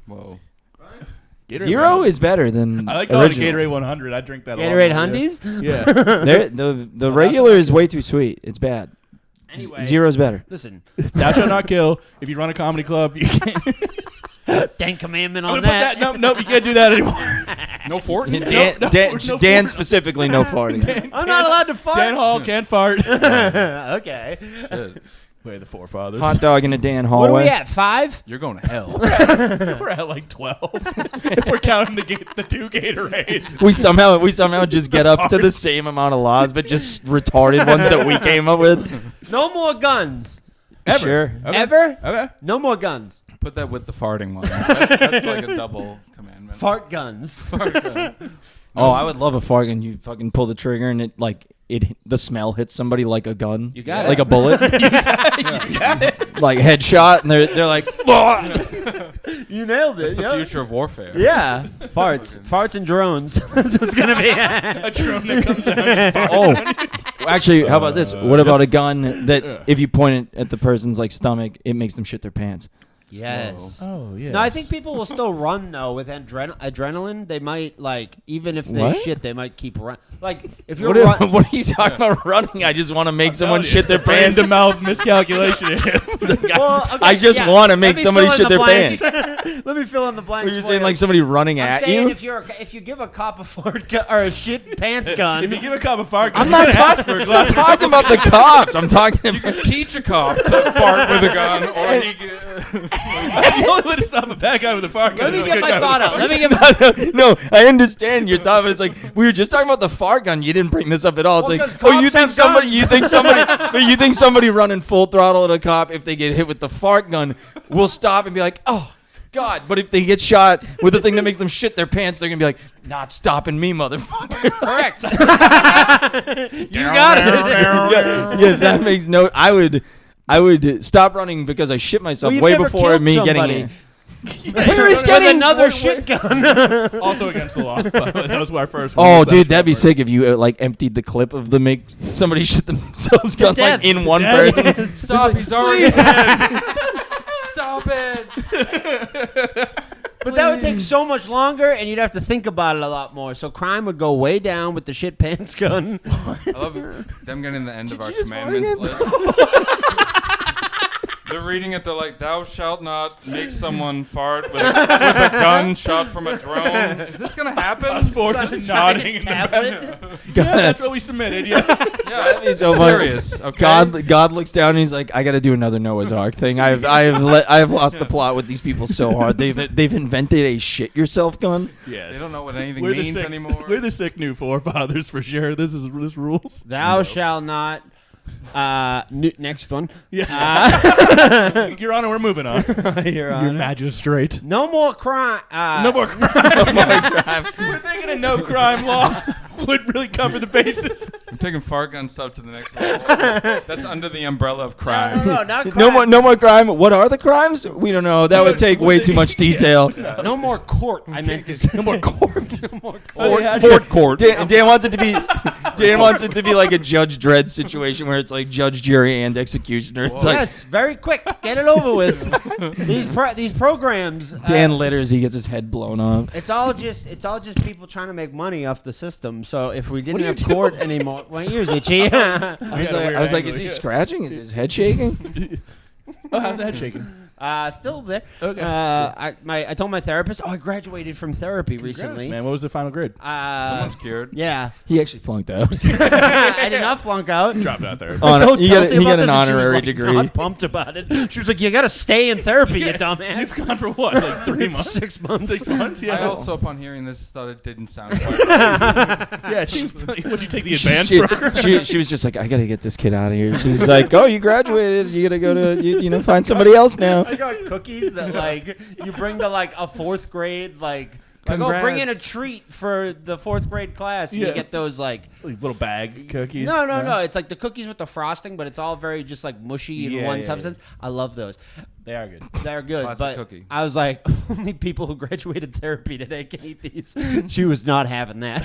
Whoa. Gatorade zero 100. is better than I like calling it original. Gatorade 100. I drink that a lot Gatorade more, Hundies? Yeah. The regular is way too sweet. It's bad. Anyway, Zero's better. Listen, Thou shalt not kill. If you run a comedy club, you can't. 10 commandment I'm on gonna put that. No, you can't do that anymore. No fort? Dan specifically no farting. I'm not allowed to fart. Dan Hall can't fart. Okay. Shit. We're the forefathers. hot dog in a Dan What are hallway. we at? 5? You're going to hell. We're at like 12. If we're counting the 2 Gatorades. We somehow just get up to the same amount of laws, but just retarded ones that we came up with. No more guns. Ever. Sure. Okay. Ever? Okay. No more guns. Put that with the farting one. That's like a double commandment. Fart guns. Oh, I would love a fart gun. You fucking pull the trigger and the smell hits somebody like a gun. You got it. Like a bullet. Like headshot, and they're like, You nailed It's it. the yeah. future of warfare. Yeah. Farts and drones. That's what's going to be. A drone that comes out. And farts. oh. Actually, how about this? What about a gun that if you point it at the person's like stomach, it makes them shit their pants? Yes. Oh, yeah. No, I think people will still run though with adrenaline. They might even if they What? shit, they might keep running. Like if you're What run- what are you talking about running? I just want to make someone shit their pants. Random mouth miscalculation. Well, okay, I just yeah. wanna Let make me somebody fill in shit the their blanks. pants. Let me fill in the blanks. Were you for saying like somebody running I'm at saying you? if you give a cop a fart gun or a shit pants gun, If you give a cop a fart gun, I'm not for a I'm glass. talking about the cops. I'm talking You about. can teach a cop to fart with a gun, or he can, The only way to stop a bad guy with a fart gun let me is a get good my guy with a thought out. fart Let me get my No, I understand your thought, but it's like we were just talking about the fart gun. You didn't bring this up at all. It's Well, like, 'cause oh, you cops think have somebody, guns. you think somebody running full throttle at a cop if they get hit with the fart gun will stop and be like, oh. God, but if they get shot with the thing that makes them shit their pants, they're gonna be like, "Not stopping me, motherfucker!" correct. You got it. Yeah, that makes no. I would stop running because I shit myself Well, you've way never before killed me somebody. getting it. Where is With getting another shit gun. Also against the law. That was our first one. Oh, dude, that'd be sick if you like emptied the clip of the make somebody shit themselves gun death. like in one person. stop, he's already dead. Stop it. But that would take so much longer, and you'd have to think about it a lot more. So crime would go way down with the shit pants gun. I love them getting the end of our you just fart commandments again? list. They're reading it. They're like, "Thou shalt not make someone fart with a gun shot from a drone." Is this gonna happen? Us four just nodding in the back. Tablet. Yeah, that's what we submitted. Yeah. Yeah, So funny. serious. Okay. God looks down and he's like, I got to do another Noah's Ark thing. I have lost the plot with these people so hard. They've invented a shit yourself gun. Yes. They don't know what anything We're the means sick, anymore. We're the sick new forefathers for sure. This rules. Thou shalt not. Next one. Yeah. Your Honor, we're moving on. Your Your Honor. magistrate. No more crime. No more crime. We're thinking a no crime law would really cover the bases. I'm taking fart gun stuff to the next level. That's under the umbrella of crime. No, not crime. No more crime. What are the crimes? We don't know. That would take way too much detail. No more court. I meant to say. No more court. No more court. Fort court. Dan wants it to be. Dan wants it to be like a Judge Dredd situation where it's like judge, jury, and executioner. It's like Yes, very quick. Get it over with. These programs. Dan litters. He gets his head blown off. It's all just people trying to make money off the system. So if we didn't do you have do? court anymore, well, here's Itchy. I was got a weird like, angle, is he yeah. scratching? Is his head shaking? Oh, how's the head shaking? Still there. Okay. I told my therapist. Oh, I graduated from therapy recently. Man, what was the final grade? Someone's cured. Yeah, He actually flunked out. I did not flunk out. Dropped out there. I told He Kelsey got about an this, and she was, honorary like, degree. Not pumped about it. She was like, "You got to stay in therapy, you dumbass." You've gone for what? Like 3 months? 6 months. 6 months? Yeah. I also, upon hearing this, thought it didn't sound quite right. Yeah, would you take the advanced program? she was just like, I gotta get this kid out of here. She's like, oh, you graduated. You gotta go to find somebody else now. I got cookies that like you bring to like a 4th grade like oh, bring in a Congrats. treat for the 4th grade class. And Yeah. you get those like Like little bag cookies. no. It's like the cookies with the frosting, but it's all very just like mushy in Yeah, one yeah, substance. I love those. They are good. They're good, Classic but cookie. I was like, only people who graduated therapy today can eat these. She was not having that.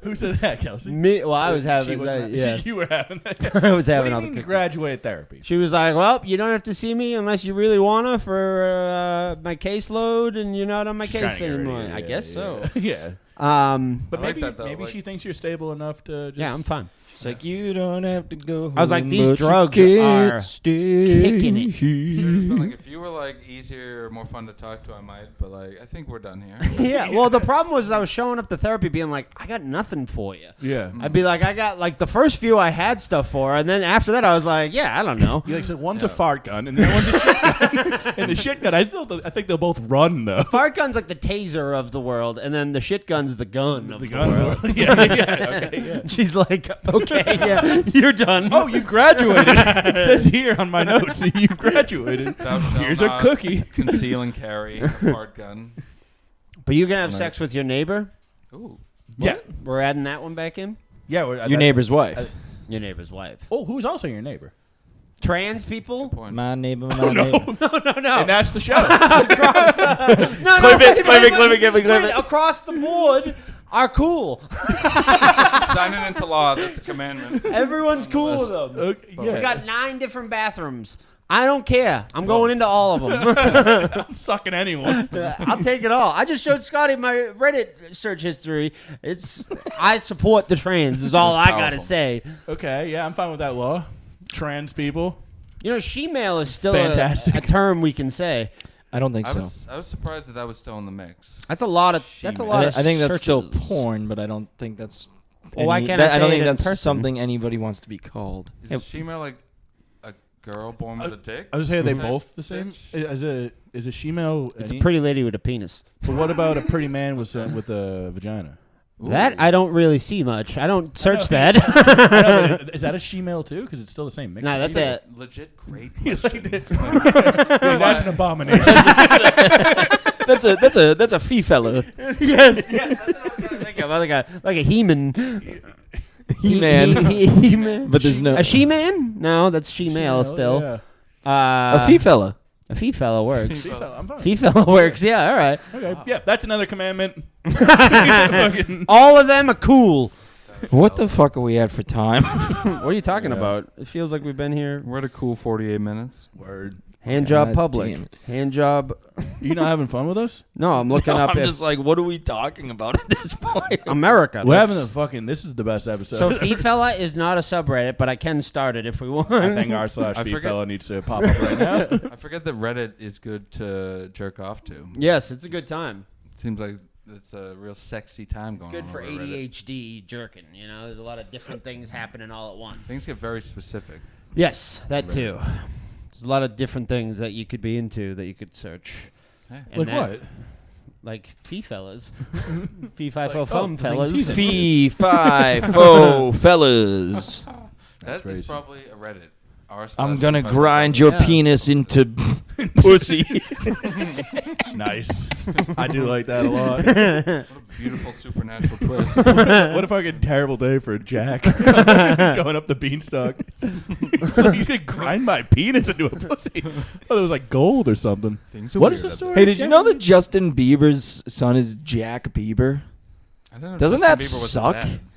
Who said that, Kelsey? Me, well, I was She having was not- yeah. You were having that. I was What having do all you the mean cookies. graduate therapy? She was like, "Well, you don't have to see me unless you really wanna for my caseload, and you're not on my She's trying case to get rid of anymore." you. I Yeah, guess yeah, so. Yeah. But I like maybe that, though, maybe like- she thinks you're stable enough to just. Yeah, I'm fine. It's like you don't have to go. I was like, home, these but you drugs can't are stay kicking it. here. Should've just been like, if you were like easier or more fun to talk to, I might. But like, I think we're done here. Yeah, well, the problem was I was showing up to therapy being like, I got nothing for you. Yeah. I'd be like, I got like the first few I had stuff for, and then after that I was like, yeah, I don't know. You like said one's a fart gun and the other one's a shit gun. And the shit gun, I think they'll both run though. Fart gun's like the taser of the world, and then the shit gun's the gun of the, gun. world. yeah, okay, yeah. She's like, okay, yeah, you're done. Oh, you've graduated. It says here on my notes that you've graduated. Thou shalt Here's a not cookie. Conceal and carry a fart gun. But you can have sex with your neighbor. Ooh. Yeah. We're adding that one back in. Yeah. Your neighbor's wife. Your neighbor's wife. Oh, who's also your neighbor? Trans people. Point. My neighbor, my No. neighbor. No. And that's the show. No, Clip it, clip it, clip it, clip it, clip it. Across the board are cool. Sign it into law. That's a commandment. Everyone's cool with them. Okay, yeah. We got 9 different bathrooms. I don't care. I'm going into all of them. I'm sucking anyone. I'll take it all. I just showed Scotty my Reddit search history. I support the trans is all I gotta Powerful. say. Okay, yeah, I'm fine with that law. Trans people. You know, she-male is still Fantastic. a term we can say. I don't think I so. was surprised that was still in the mix. That's a lot of. That's a lot of. I think that's still searches. porn, but I don't think that's. Well, why can't I I don't say think it in that's person? something anybody wants to be called. Is a female like a girl born with a dick? I was saying, are they Okay. both the same? Bitch. Is a she-male? It's a pretty lady with a penis. But what about a pretty man with a vagina? That I don't really see much. I don't search that. I know, but is that a she-male too? Because it's still the same mix. No, that's it. Legit great question. That's an abomination. That's a fee fella. Yes, that's what I'm trying to think of. Like a he-man. He-man. He-man. But there's no A she-man? No, that's she-male still. Yeah. a fee fella. A fee-fella works. She-fella, I'm fine. Fee-fella works. Yeah, all right. Okay. Yeah, that's another commandment. Fucking- All of them are cool. What the fuck are we at for time? What are you talking Yeah. about? It feels like we've been here. We're at a cool 48 minutes. Word. Hand job God public. damn it. Hand job. You not having fun with us? No, I'm looking up I'm if just like, what are we talking about at this point? America. We're that's- having the fucking. This is the best episode. So Fee-fella is not a subreddit, but I can start it if we want. I think r// I fee forget- fella needs to pop up right now. I forget that Reddit is good to jerk off to. Yes, it's a good time. It seems like it's a real sexy time going Good on. for over Reddit. ADHD jerking. You know, there's a lot of different things happening all at once. Things get very specific. Yes, that too. There's a lot of different things that you could be into that you could search. Hey. And Like that- what? Like fee fellas. Fee fi fo oh, fum the things fellas. he's in. Fee, fi, fo, fellas. That crazy. is probably a Reddit. I'm gonna grind your penis into pussy. Nice. I do like that a lot. What a beautiful supernatural twist. What a fucking terrible day for Jack. Going up the beanstalk. So he's gonna grind my penis into a pussy. Oh, it was like gold or something. Things are What weird is the out story? Hey, did you know that Justin Bieber's son is Jack Bieber? there. I don't know if Doesn't Justin that Bieber was suck?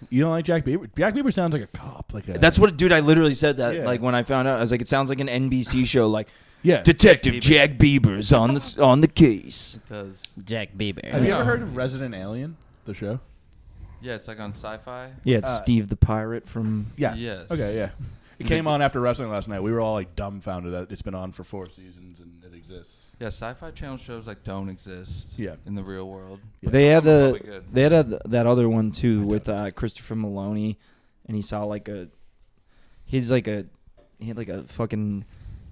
You bad. don't like Jack Bieber? Jack Bieber sounds like a cop. Like a, That's what, dude. I literally said that. Yeah. Like when I found out, I was like, it sounds like an NBC show. Like yeah. Detective Jack Bieber's on the case. It does. Jack Bieber. Have you Yeah. ever heard of Resident Alien, the show? Yeah, it's like on Sci-Fi. Yeah, it's Steve the pirate from. Yeah. Yes. Okay, yeah. It Is came it- on after wrestling last night. We were all like dumbfounded that it's been on for 4 seasons and it exists. Yeah, Sci-Fi Channel shows like don't exist. Yeah. In the real world. Yeah. They had Some of them are probably good. they had that other one too with Christopher Maloney, and he saw like he had like a fucking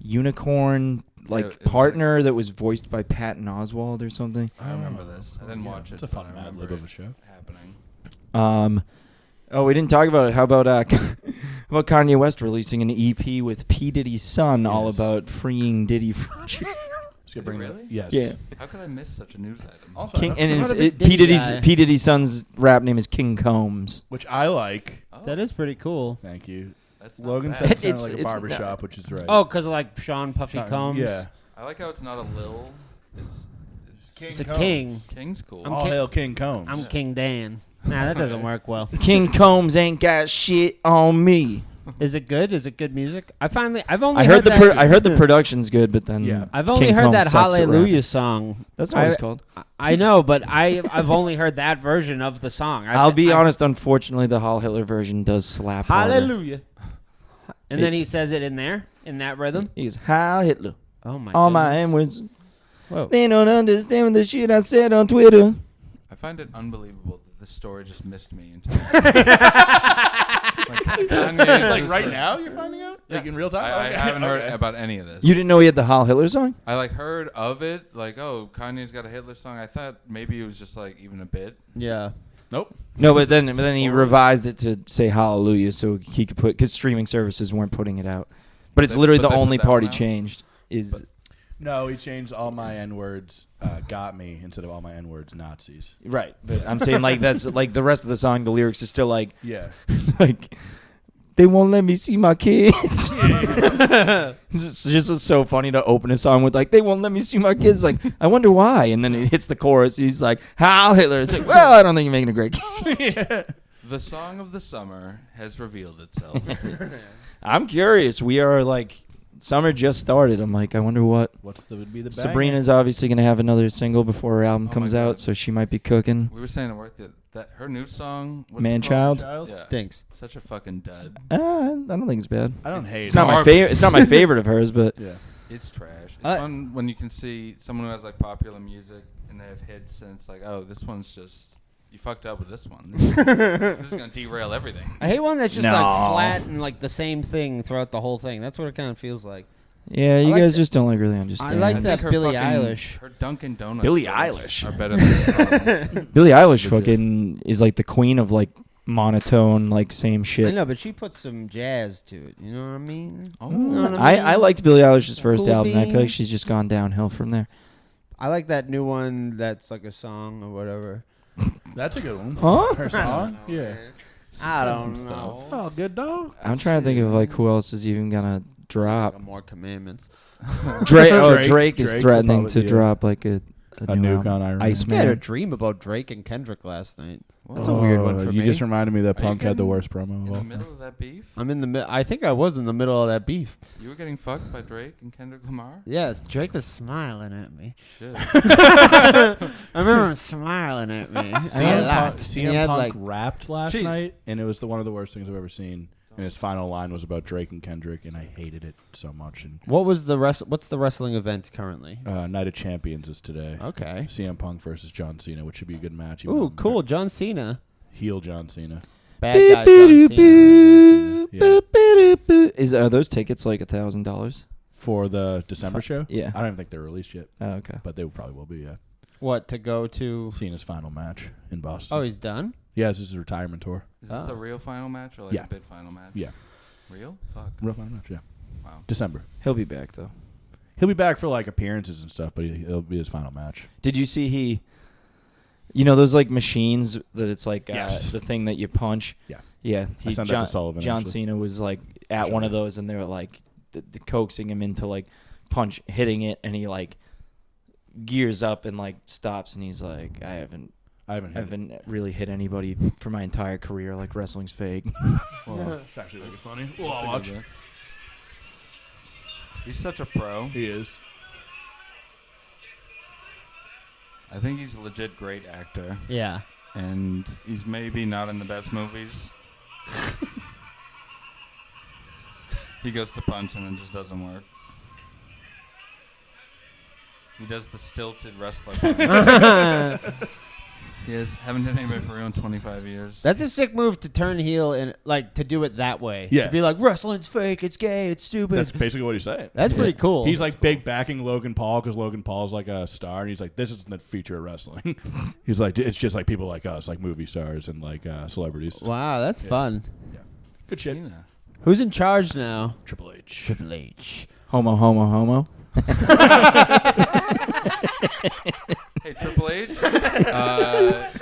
unicorn like it was partner that was voiced by Patton Oswalt or something. I remember this. I didn't watch it. It's a but fun I Mad remember Lib of it a show. happening. Oh, we didn't talk about it. How about how about Kanye West releasing an EP with P Diddy's son, all Yes. about freeing Diddy from jail? Just gonna Did he bring it- really? Yes. Yeah. How could I miss such a news item? Also, King, I and don't- his, not a big P Diddy Diddy's guy. P Diddy's son's rap name is King Combs. which I like. Oh, That is pretty cool. Thank you. that's not Logan bad. said it sounded It's- like a it's barber not- shop, which is right. Oh, because of like Sean Puffy Combs. Yeah. I like how it's not a Lil. It's It's a king. King's cool. I'm All King- hail King Combs. I'm King Dan. Nah, that doesn't work well. King Combs ain't got shit on me. Is it good? Is it good music? I've only I heard heard that. I heard the production's good, but then Yeah. I've only King heard Kong that sucks at Hallelujah rapping. song. That's not what it's I- called. I know, but I've only heard that version of the song. I'll be honest. Unfortunately, the Hall Hitler version does slap harder. Hallelujah. And then he says it in there, in that rhythm. He's Heil Hitler. Oh my! All my goodness. M-words. Whoa. They don't understand the shit I said on Twitter. I find it unbelievable that this story just missed me entirely. Kanye's Like just right now, you're finding out? Like in real time? I Okay. haven't heard Okay. about any of this. You didn't know he had the Heil Hitler song? I like heard of it, like, oh, Kanye's got a Hitler song. I thought maybe it was just like even a bit. Yeah. Nope. No, but then he revised it to say Hallelujah so he could put because streaming services weren't putting it out. But it's But literally they the put only that part he one out? changed is No, he changed all my N-words, got me, instead of all my N-words, Nazis. right. But I'm saying like that's like the rest of the song. The lyrics are still like Yeah. it's like they won't let me see my kids. It's just so funny to open a song with like they won't let me see my kids. Like I wonder why, and then it hits the chorus. He's like Heil Hitler. It's like well, I don't think you're making a great case. The song of the summer has revealed itself. I'm curious. We are like summer just started. I'm like I wonder what. Would be the banger? Sabrina's obviously going to have another single before her album Oh my comes God. out, so she might be cooking. We were saying at work that her new song, what's Man it called? Child? Yeah. Stinks. Such a fucking dud. I don't think it's bad. I don't hate It's it. not my Garbage. favorite. It's not my favorite of hers, but Yeah. It's trash. It's Uh, fun when you can see someone who has like popular music and they have hits, and it's like, oh, this one's just you fucked up with this one. This is gonna derail everything. I hate one that's just No. like flat and like the same thing throughout the whole thing. That's what it kind of feels like. yeah, you like guys that- just don't like really understand. like I that think her Billie fucking- Eilish. Her Dunkin' Donuts. Billie lyrics Eilish. are better than her songs. Billie Eilish Legit. fucking is like the queen of like monotone, like same I shit. know, but she puts some jazz to it. You know what I mean? Oh. You know what I mean? I liked Billie Eilish's first Cool album. I feel beans. like she's just gone downhill from there. I like that new one that's like a song or whatever. That's a good one. Huh? Her song? Yeah. I got don't some know. stuff. Oh, good dog. I'm trying to think of like who else is even gonna drop. More commandments. Drake is Drake will threatening to probably be drop like a A new nuke album. on Iron Man. Iceman. I had a dream about Drake and Kendrick last night. That's a Whoa. weird one for you me. just reminded me that Are you Punk had the getting worst promo In of all. the middle of that beef, I'm in the I think I was in the middle of that beef. you were getting fucked by Drake and Kendrick Lamar. Yes, Drake was smiling at me. Shit. I remember him smiling at me. a CM lot. Punk, And CM he had, Punk like, rapped last Jeez. night, and it was one of the worst things I've ever seen. And his final line was about Drake and Kendrick, and I hated it so much. And what was the what's the wrestling event currently? Night of Champions is today. Okay. CM Punk versus John Cena, which should be a good match. Ooh, cool. John Cena. Heel John Cena. Bad guy John Cena. Yeah. Are those tickets like $1,000? For the December show? Yeah. I don't even think they're released yet, Oh, okay. but they probably will be, yeah. What, to go to? Cena's final match in Boston. Oh, he's done? Yeah, this is his retirement tour. Is this Oh. a real final match or like Yeah. a bid final match? Yeah. Real? Fuck. Real final match, yeah. Wow. December. He'll be back though. He'll be back for like appearances and stuff, but it'll be his final match. Did you see you know those like machines that it's like Yes. the thing that you punch? Yeah. Yeah. I sent that to Sullivan, John actually. Cena was like at one of those and they were like coaxing him into like hitting it, and he like gears up and like stops, and he's like, I haven't really hit anybody for my entire career. Like wrestling's fake. Well, it's actually really funny. That's a watch. good one. He's such a pro. He is. I think he's a legit great actor, Yeah. and he's maybe not in the best movies. He goes to punch and it just doesn't work. He does the stilted wrestler punch. Yes, haven't done anybody for real in 25 years. That's a sick move to turn heel and like to do it that way. Yeah. To be like, wrestling's fake, it's gay, it's stupid. That's basically what he's saying. That's pretty cool. He's like big backing Logan Paul because Logan Paul's like a star, and he's like, this isn't the future of wrestling. He's like, it's just like people like us, like movie stars and like celebrities. Wow, that's fun. Good shit. Cena. Who's in charge now? Triple H. Triple H. Homo, homo, homo. Hey, Triple H,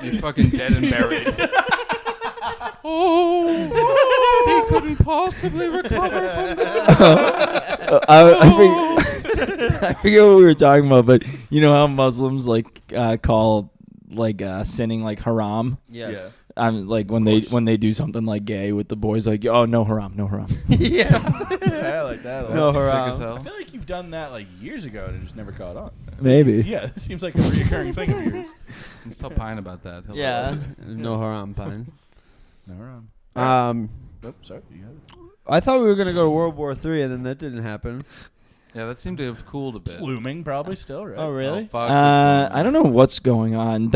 you're fucking dead and buried. Oh, he couldn't possibly recover from that. I forget what we were talking about, but you know how Muslims like call like sinning like haram. Yes. I'm like when they do something like gay with the boys, like, oh, no haram, no haram. Yes. Yeah, I like that. No Sick haram. as I hell. feel like you've done that like years ago and it just never caught on. Maybe. Yeah, it seems like a recurring thing of yours. He's still pine about that. He'll Yeah. still- No haram pine. No haram. Um, Sorry. You have it. I thought we were gonna go to World War III, and then that didn't happen. Yeah, that seemed to have cooled a bit. It's looming probably still, right? Oh, really? Oh, fuck, I don't know what's going on.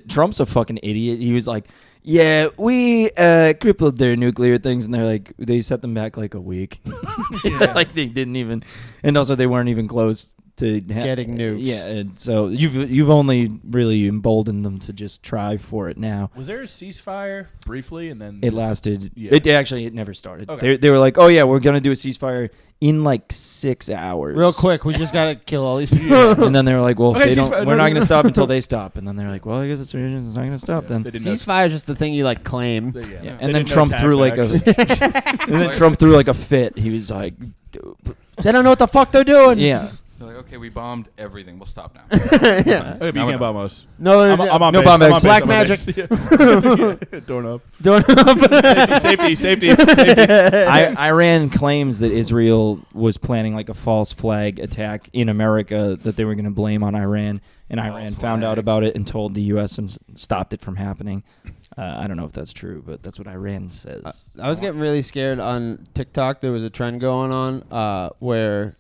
Trump's a fucking idiot. He was like, yeah, we crippled their nuclear things, and they're like, they set them back like a week. Like they didn't even, and also they weren't even close to Getting nukes. Yeah, and so you've only really emboldened them to just try for it now. Was there a ceasefire briefly and then It lasted. Yeah. It never started. Okay. They were like, oh yeah, we're gonna do a ceasefire in like 6 hours. Real quick, we just gotta kill all these people. And then they were like, well, if Okay, they don't, ceasefire. we're No, not no, going to no. stop until they stop. And then they're like, well, I guess it's not going to stop then. They didn't know- Ceasefire is just the thing you like claim. Yeah. Yeah. They And then didn't know Trump tag threw like a, backs. and then Trump threw like a fit. He was like, They don't know what the fuck they're doing. yeah. They're like, okay, we bombed everything. We'll stop now. Yeah. Okay, but you can't bomb us. No, I'm on No base. bomb I'm X. on Black base. magic. Yeah. Doorknob. Don't. Safety. Iran claims that Israel was planning like a false flag attack in America that they were going to blame on Iran. And Iran found out about it and told the U.S. and stopped it from happening. I don't know if that's true, but that's what Iran says. I was getting really scared on TikTok. There was a trend going on where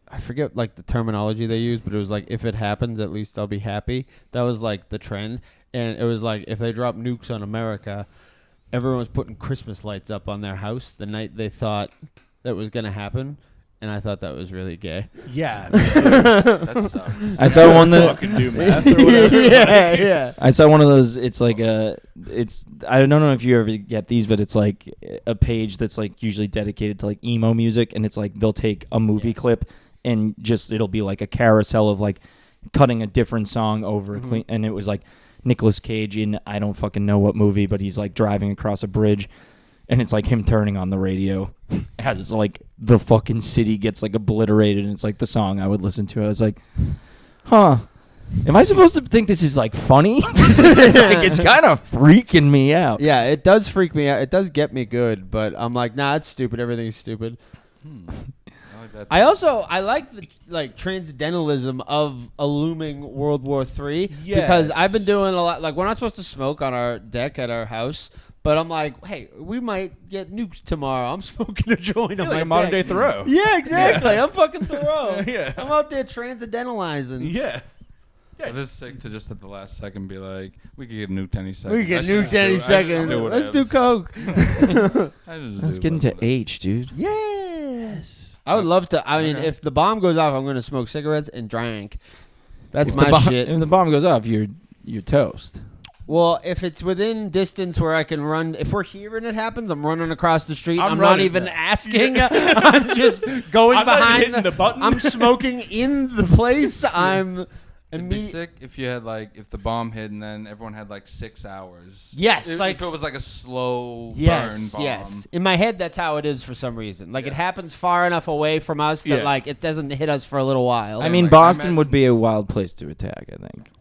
I forget like the terminology they used, but it was like, if it happens, at least I'll be happy. That was like the trend. And it was like, if they drop nukes on America, everyone was putting Christmas lights up on their house the night they thought that was going to happen. And I thought that was really gay. Yeah. That sucks. I saw one that Fucking do math or whatever. Yeah. I saw one of those. It's like I don't know if you ever get these, but it's like a page that's like usually dedicated to like emo music, and it's like they'll take a movie clip and just it'll be like a carousel of like cutting a different song over a clean, and it was like Nicolas Cage in I don't fucking know what movie, but he's like driving across a bridge, and it's like him turning on the radio as like the fucking city gets like obliterated, and it's like the song I would listen to. I was like, huh. Am I supposed to think this is like funny? It's kind of freaking me out. Yeah, it does freak me out. It does get me good, but I'm like, nah, it's stupid. Everything's stupid. I like that. I like the like transcendentalism of a looming World War III because I've been Yes. doing a lot. Like, we're not supposed to smoke on our deck at our house, but I'm like, hey, we might get nuked tomorrow. I'm smoking a joint on Like my a modern day deck. Thoreau. Yeah, exactly. I'm fucking Thoreau. Yeah. I'm out there transcendentalizing. Yeah. It is sick to just at the last second be like, we could get nuked any second. We get I should nuked just any do- I should second. do Let's do whatevs. coke. I just Let's do get into whatever. H, dude. Yes. I would love to. I mean, Okay. if the bomb goes off, I'm going to smoke cigarettes and drink. That's If my the bomb, shit. If the bomb goes off, you're toast. Well, if it's within distance where I can run, if we're here and it happens, I'm running across the street. I'm I'm not running. even asking. I'm just going I'm not even behind. hitting the button. I'm smoking in the place. I'm It'd be immediate. sick if you had like if the bomb hit and then everyone had like 6 hours. Yes, if, like if it was like a slow Yes, burn bomb. yes. In my head, that's how it is for some reason. Like, it Yeah. happens far enough away from us that Yeah. like it doesn't hit us for a little while. I mean, like, Boston I would be a wild place to attack. I think.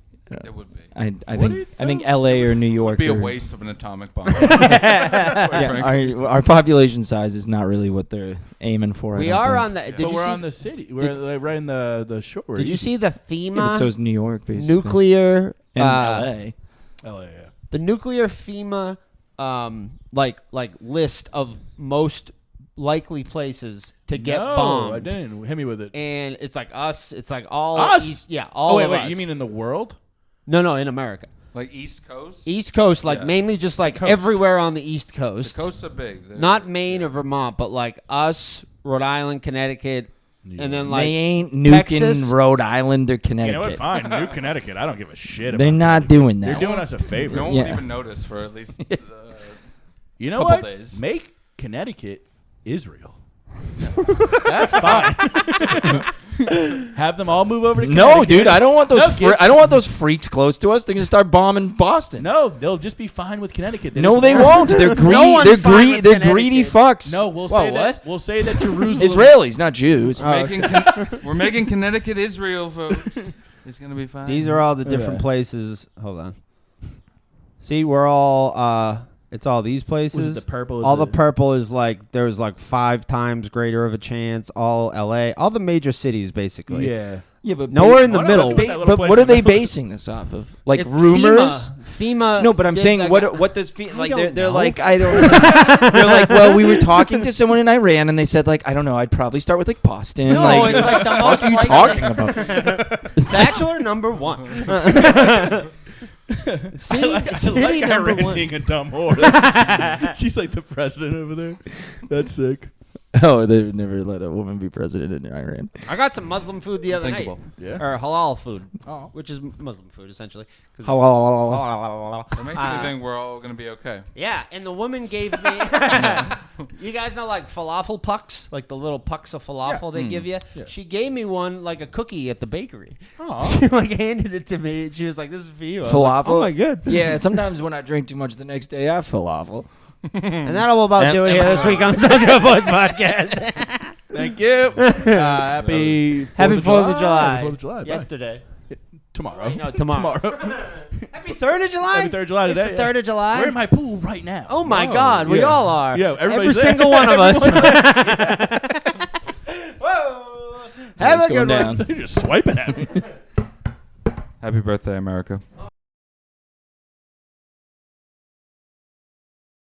It would be. I think L.A. or New York. It'd be a or- waste of an atomic bomb. Yeah, our population size is not really what they're aiming for. I we don't are think. on the. Did But you we're see? on the city. We're like right in the shore. Did you see the Yeah, but FEMA so is New York, basically. nuclear? And L.A. LA, yeah. The nuclear FEMA like list of most likely places to get no, bombed. I didn't. Hit me with it. And it's like us. It's like all Us? East, yeah, all Oh, wait, of wait. us. You mean in the world? no, in America, Like East Coast. East Coast, like Yeah. mainly just like coast. everywhere on the East The Coast. coasts are big. They're- Not Maine or Vermont, but like us, Rhode Island, Connecticut, and then like they ain't nuking Texas. Rhode Island or You Connecticut. know what? Fine. New Connecticut. I don't give a shit They're about not that. doing They're that. doing us a favor. No one Yeah. would even notice for at least. You know couple what? days. Make Connecticut Israel. That's fine. Have them all move over to Connecticut. No, dude, I don't want those. No, I don't want those freaks close to us. They're gonna start bombing Boston. No, they'll just be fine with Connecticut. No, just they won't. They're greedy. one's they're fine with they're greedy Connecticut. fucks. No, we'll Whoa, say that. what? We'll say that Jerusalem. Israelis, not Jews. We're making Connecticut Israel, folks. It's gonna be fine. these are all the different Yeah. places. Hold on. See, we're all. It's all these places. the purple? All the purple is like there's like 5 times greater of a chance. All LA, all the major cities basically. Yeah. Yeah, but Nowhere in the middle. Put that little But place what in are the they middle. basing this off of? Like It's rumors? FEMA. No, but I'm did saying that- what does like don't they're know. like I don't. They're like, well, we were talking to someone in Iran and they said like I don't know, I'd probably start with like Boston. No, like, it's like the what most are you likely- talking about? Bachelor number 1. City, I city like number Iran 1. being a dumb whore. She's like the president over there. That's sick. Oh, they would never let a woman be president in Iran. I got some Muslim food the other night. Unthinkable. Yeah. Or halal food, Oh. which is Muslim food essentially. 'Cause- It makes Uh, me think we're all gonna be okay. Yeah, and the woman gave me. You guys know like falafel pucks, like the little pucks of falafel they give you. Yeah. She gave me one like a cookie at the bakery. Oh. She like handed it to me. And she was like, "This is for you." I was like, Falafel? oh my god. Yeah, sometimes when I drink too much the next day, I have falafel. And that'll about Am- do it am here I this week on the Social Boys podcast. Thank you. Happy Happy 4th of July. Happy 4th of July. Bye. Yesterday. Tomorrow. No, tomorrow. Happy 3rd of July. Happy 3rd of July It's today. the 3rd of July. We're in my pool right now. Oh my Whoa. God, we Yeah. all are. Yeah, every everybody's there. single one of us. Whoa. Have It's a going good one. down. You're just swiping at me. Happy birthday, America.